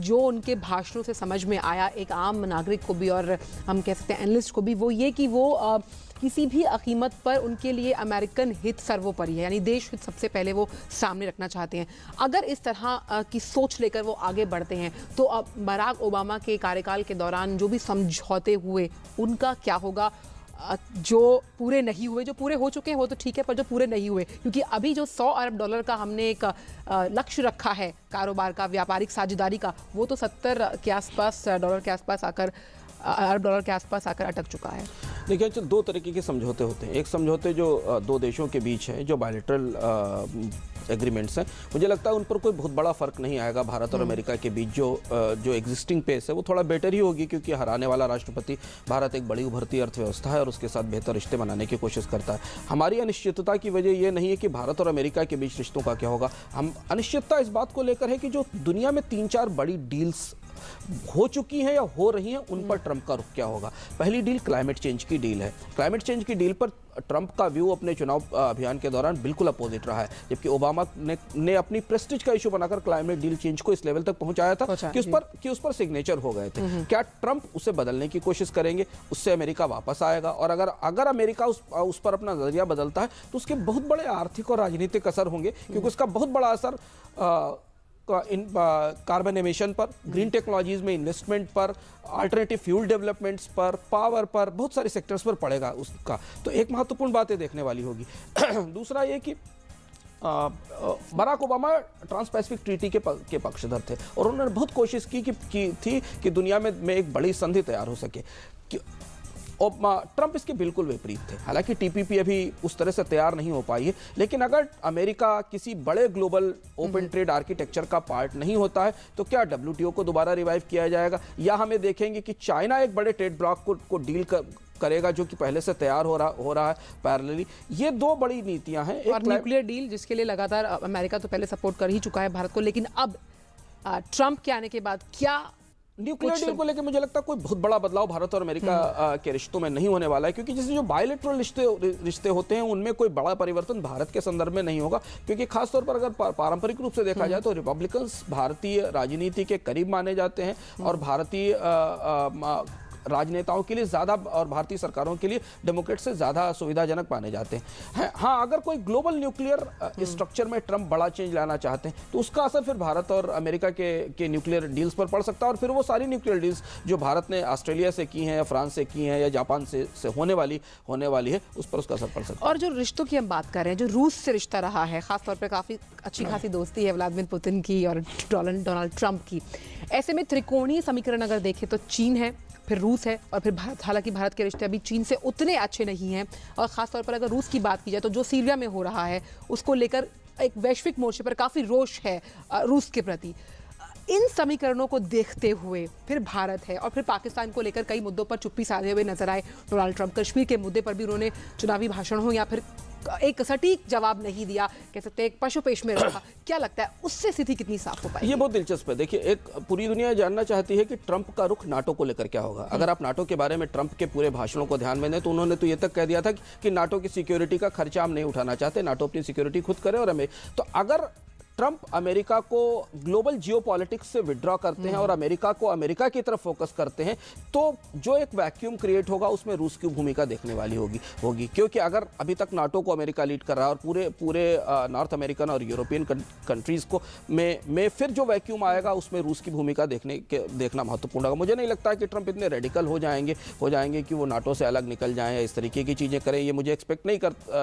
जो उनके भाषणों से समझ में आया एक आम नागरिक को भी और हम कह सकते हैं एनालिस्ट को भी, वो ये कि वो किसी भी कीमत पर उनके लिए अमेरिकन हित सर्वोपरि है, यानी देश हित सबसे पहले वो सामने रखना चाहते हैं। अगर इस तरह की सोच लेकर वो आगे बढ़ते हैं तो अब बराक ओबामा के कार्यकाल के दौरान जो भी समझौते हुए उनका क्या होगा? जो पूरे नहीं हुए, जो पूरे हो चुके हैं वो तो ठीक है, पर जो पूरे नहीं हुए, क्योंकि अभी जो $100 अरब का हमने एक लक्ष्य रखा है कारोबार का, व्यापारिक साझेदारी का, वो तो 70 के आसपास डॉलर के आसपास आकर अरब डॉलर के आसपास आकर अटक चुका है। देखिए, दो तरीके के समझौते होते हैं। एक समझौते जो दो देशों के बीच हैं, जो बायलैटरल एग्रीमेंट्स हैं, मुझे लगता है उन पर कोई बहुत बड़ा फर्क नहीं आएगा। भारत और अमेरिका के बीच जो एग्जिस्टिंग पेस है वो थोड़ा बेटर ही होगी, क्योंकि हराने वाला राष्ट्रपति भारत एक बड़ी उभरती अर्थव्यवस्था है और उसके साथ बेहतर रिश्ते बनाने की कोशिश करता है। हमारी अनिश्चितता की वजह ये नहीं है कि भारत और अमेरिका के बीच रिश्तों का क्या होगा। हम अनिश्चितता इस बात को लेकर है कि जो दुनिया में 3-4 बड़ी डील्स हो चुकी हैं या हो रही हैं, उन पर ट्रंप का रुख क्या होगा। पहली डील क्लाइमेट चेंज की डील है। क्लाइमेट चेंज की डील पर ट्रंप का व्यू अपने चुनाव अभियान के दौरान बिल्कुल अपोजिट रहा है, जबकि ओबामा ने अपनी प्रेस्टीज का इशू बनाकर क्लाइमेट डील चेंज को इस लेवल तक पहुंचाया था कि उस पर सिग्नेचर हो गए थे। क्या ट्रंप उसे बदलने की कोशिश करेंगे? उससे अमेरिका वापस आएगा, और अगर अमेरिका उस पर अपना नजरिया बदलता है तो उसके बहुत बड़े आर्थिक और राजनीतिक असर होंगे, क्योंकि उसका बहुत बड़ा असर कार्बन एमिशन पर, ग्रीन टेक्नोलॉजीज में इन्वेस्टमेंट पर, अल्टरनेटिव फ्यूल डेवलपमेंट्स पर, पावर पर, बहुत सारे सेक्टर्स पर पड़ेगा उसका। तो एक महत्वपूर्ण बात ये देखने वाली होगी। दूसरा ये कि Barack Obama trans Pacific treaty के पक्षधर थे और उन्होंने बहुत कोशिश की थी कि दुनिया में एक बड़ी संधि तैयार हो सके। और ट्रंप इसके बिल्कुल विपरीत थे। हालांकि टीपीपी अभी उस तरह से तैयार नहीं हो पाई है, लेकिन अगर अमेरिका किसी बड़े ग्लोबल ओपन ट्रेड आर्किटेक्चर का पार्ट नहीं होता है तो क्या WTO को दोबारा रिवाइव किया जाएगा, या हमें देखेंगे कि चाइना एक बड़े ट्रेड ब्लॉक को डील करेगा जो कि पहले से तैयार हो रहा है पैरेलली। ये दो बड़ी नीतियां हैं। और न्यूक्लियर डील जिसके लिए लगातार अमेरिका तो पहले सपोर्ट कर ही चुका है भारत को, लेकिन अब ट्रंप के आने के बाद क्या न्यूक्लियर डील को लेकर मुझे लगता है कोई बहुत बड़ा बदलाव भारत और अमेरिका के रिश्तों में नहीं होने वाला है, क्योंकि जैसे जो बायलैटरल रिश्ते होते हैं उनमें कोई बड़ा परिवर्तन भारत के संदर्भ में नहीं होगा, क्योंकि खासतौर पर अगर पारंपरिक रूप से देखा जाए तो रिपब्लिकन्स भारतीय राजनीति के करीब माने जाते हैं और भारतीय राजनेताओं के लिए ज़्यादा और भारतीय सरकारों के लिए डेमोक्रेट से ज़्यादा सुविधाजनक माने जाते हैं। हाँ, अगर कोई ग्लोबल न्यूक्लियर स्ट्रक्चर में ट्रंप बड़ा चेंज लाना चाहते हैं तो उसका असर फिर भारत और अमेरिका के न्यूक्लियर डील्स पर पड़ सकता है, और फिर वो सारी न्यूक्लियर डील्स जो भारत ने ऑस्ट्रेलिया से की हैं या फ्रांस से की हैं या जापान से होने वाली है, उस पर उसका असर पड़ सकता है। और जो रिश्तों की हम बात कर रहे हैं, जो रूस से रिश्ता रहा है, खासतौर पर काफ़ी अच्छी खासी दोस्ती है व्लादिमीर पुतिन की और डोनाल्ड ट्रंप की, ऐसे में त्रिकोणीय समीकरण अगर देखें तो चीन है, फिर रूस है और फिर भारत। हालांकि भारत के रिश्ते अभी चीन से उतने अच्छे नहीं हैं, और ख़ासतौर पर अगर रूस की बात की जाए तो जो सीरिया में हो रहा है उसको लेकर एक वैश्विक मोर्चे पर काफ़ी रोष है रूस के प्रति। इन समीकरणों को देखते हुए फिर भारत है और फिर पाकिस्तान को लेकर कई मुद्दों पर चुप्पी साधे हुए नजर आए डोनाल्ड ट्रंप। कश्मीर के मुद्दे पर भी उन्होंने चुनावी भाषण हो या फिर एक सटीक जवाब नहीं दिया, कह सकते हैं एक पशुपेश में रखा। क्या लगता है उससे स्थिति कितनी साफ हो पाएगी? ये बहुत दिलचस्प है। देखिए, एक पूरी दुनिया जानना चाहती है कि ट्रंप का रुख नाटो को लेकर क्या होगा। अगर आप नाटो के बारे में ट्रंप के पूरे भाषणों को ध्यान में दें तो उन्होंने तो ये तक कह दिया था कि नाटो की सिक्योरिटी का खर्चा हम नहीं उठाना चाहते, नाटो अपनी सिक्योरिटी खुद करे। और हमें तो अगर ट्रंप अमेरिका को ग्लोबल जियोपॉलिटिक्स से विड्रॉ करते हैं और अमेरिका को अमेरिका की तरफ फोकस करते हैं, तो जो एक वैक्यूम क्रिएट होगा उसमें रूस की भूमिका देखने वाली होगी क्योंकि अगर अभी तक नाटो को अमेरिका लीड कर रहा है और पूरे नॉर्थ अमेरिकन और यूरोपियन कंट्रीज को में फिर जो वैक्यूम आएगा उसमें रूस की भूमिका देखना महत्वपूर्ण होगा। मुझे नहीं लगता कि ट्रंप इतने रेडिकल हो जाएंगे कि वो नाटो से अलग निकल जाएं या इस तरीके की चीज़ें करें। ये मुझे एक्सपेक्ट नहीं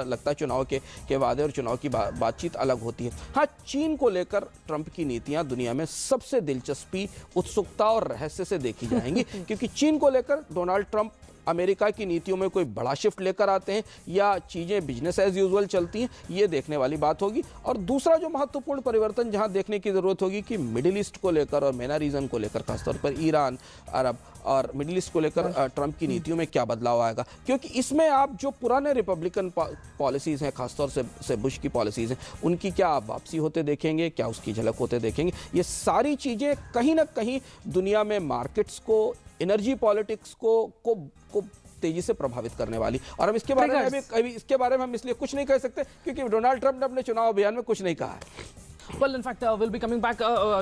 लगता। चुनाव के वादे और चुनाव की बातचीत अलग होती है। हाँ, चीन को लेकर ट्रंप की नीतियां दुनिया में सबसे दिलचस्पी, उत्सुकता और रहस्य से देखी जाएंगी क्योंकि चीन को लेकर डोनाल्ड ट्रंप अमेरिका की नीतियों में कोई बड़ा शिफ्ट लेकर आते हैं या चीज़ें बिजनेस एज यूजुअल चलती हैं, ये देखने वाली बात होगी। और दूसरा जो महत्वपूर्ण परिवर्तन जहां देखने की ज़रूरत होगी कि मिडिल ईस्ट को लेकर और MENA रीजन को लेकर, खासतौर पर ईरान, अरब और मिडिल ईस्ट को लेकर ट्रंप की नीतियों में क्या बदलाव आएगा। क्योंकि इसमें आप जो पुराने रिपब्लिकन पॉलिसीज़ हैं, खासतौर से बुश की पॉलिसीज़ हैं, उनकी क्या आप वापसी होते देखेंगे, क्या उसकी झलक होते देखेंगे। ये सारी चीज़ें कहीं ना कहीं दुनिया में मार्केट्स को, एनर्जी पॉलिटिक्स को तेजी से प्रभावित करने वाली। और हम इसके बारे में हम इसलिए कुछ नहीं कह सकते क्योंकि डोनाल्ड ट्रंप ने अपने चुनाव अभियान में कुछ नहीं कहा है। Well, in fact, we'll be coming back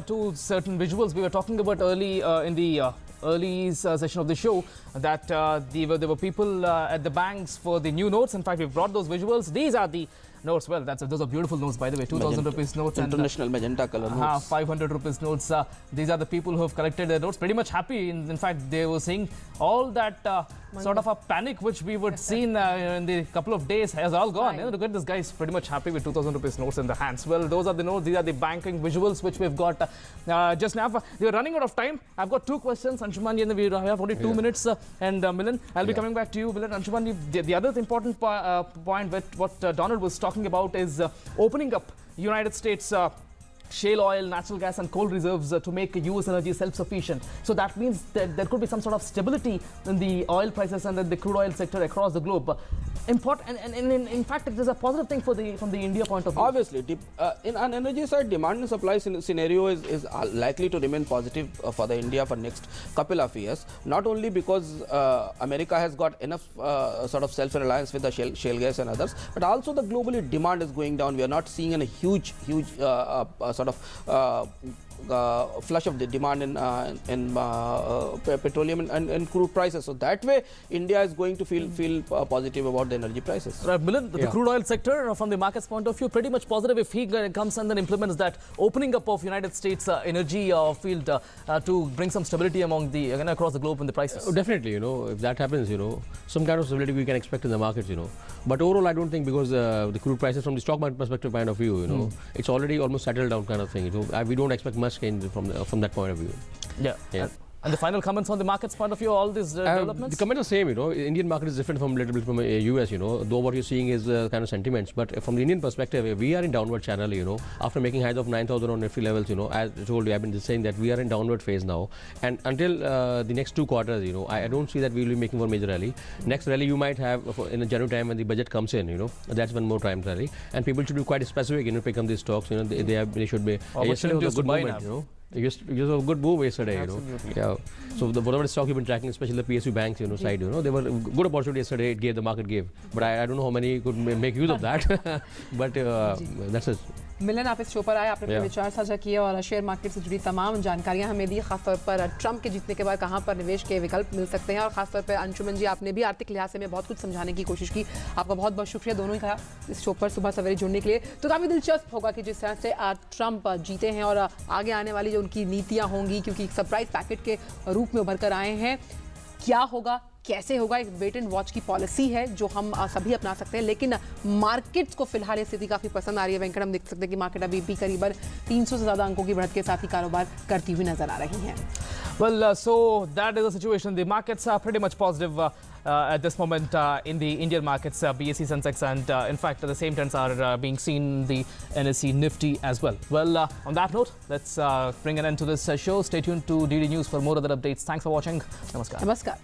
to certain visuals we were talking about early in the early session of the show that there were people at the banks for the new notes. In fact, we've brought those visuals. These are the notes. Well, those are beautiful notes, by the way. 2,000 rupees notes. International magenta color notes. 500 rupees notes. These are the people who have collected their notes. Pretty much happy. In fact, they were saying all that sort of a panic which we would see in the couple of days has all gone. You know, look at this guy is pretty much happy with 2,000 rupees notes in the hands. Well, those are the notes. These are the banking visuals which we've got just now. We are running out of time. I've got two questions. Anshuman, we have only 2 minutes. And Milan, I'll be coming back to you. Milan, Anshuman, the other important point with what Donald was talking about is opening up United States shale oil, natural gas and coal reserves to make US energy self-sufficient. So that means that there could be some sort of stability in the oil prices and the crude oil sector across the globe. Important, and in fact, it is a positive thing from the India point of view. Obviously, in an energy side, demand and supply scenario is likely to remain positive for the India for next couple of years. Not only because America has got enough sort of self-reliance with the shale gas and others, but also the globally demand is going down. We are not seeing a huge sort of flush of the demand in petroleum and crude prices. So that way, India is going to feel positive about the energy prices. Right, Milan, the crude oil sector, from the market's point of view, pretty much positive if he comes and then implements that opening up of United States energy field to bring some stability among the across the globe in the prices. Definitely, if that happens, some kind of stability we can expect in the markets, But overall, I don't think because the crude prices from the stock market perspective point of view, it's already almost settled down kind of thing. We don't expect much change from that point of view. Yeah. And the final comments on the market's point of view, all these developments? The comments are same, Indian market is different from a little bit from US, though what you're seeing is kind of sentiments. But from the Indian perspective, we are in downward channel, after making highs of 9,000 on Nifty levels, as I told you, I've been just saying that we are in downward phase now. And until the next 2 quarters, I don't see that we will be making one major rally. Next rally you might have in the January time when the budget comes in, that's one more time rally. And people should be quite specific, pick up these stocks, they should be. Yesterday was a good moment, It was a good move yesterday, Yeah. So whatever stock you've been tracking, especially the PSU banks, side, they were good opportunity yesterday. The market gave, but I don't know how many could make use of that. But that's it. मिलन, आप इस show पर आए, आपने अपने विचार साझा किए और शेयर मार्केट से जुड़ी तमाम जानकारियां हमें दी, खासतौर पर ट्रंप के जीतने के बाद कहां पर निवेश के विकल्प मिल सकते हैं। और खासतौर पर अंशुमन जी, आपने भी आर्थिक लिहाज से हमें बहुत कुछ समझाने की कोशिश की। आपका बहुत बहुत शुक्रिया दोनों ही का इस शो पर सुबह सवेरे जुड़ने के लिए। तो काफ़ी दिलचस्प होगा कि जिस तरह से ट्रंप जीते हैं और आगे आने वाली जो उनकी नीतियाँ होंगी, क्योंकि एक सरप्राइज पैकेट के रूप में उभर कर आए हैं, क्या होगा, कैसे होगा, एक वेट एंड वॉच की पॉलिसी है जो हम सभी अपना सकते हैं। लेकिन मार्केट्स को फिलहाल ये स्थिति काफ़ी पसंद आ रही है। वेंकट, हम देख सकते हैं कि मार्केट अभी भी करीबन 300 से ज़्यादा अंकों की बढ़त के साथ ही कारोबार करती हुई नजर आ रही हैं। Well, so that is the situation. The markets are pretty much positive at this moment in the Indian markets, BSE, Sensex, and in fact the same trends are being seen in the NSE Nifty as well. Well, on that note, let's bring an end to this show. Stay tuned to DD News for more other updates. Thanks for watching. Namaskar. Namaskar.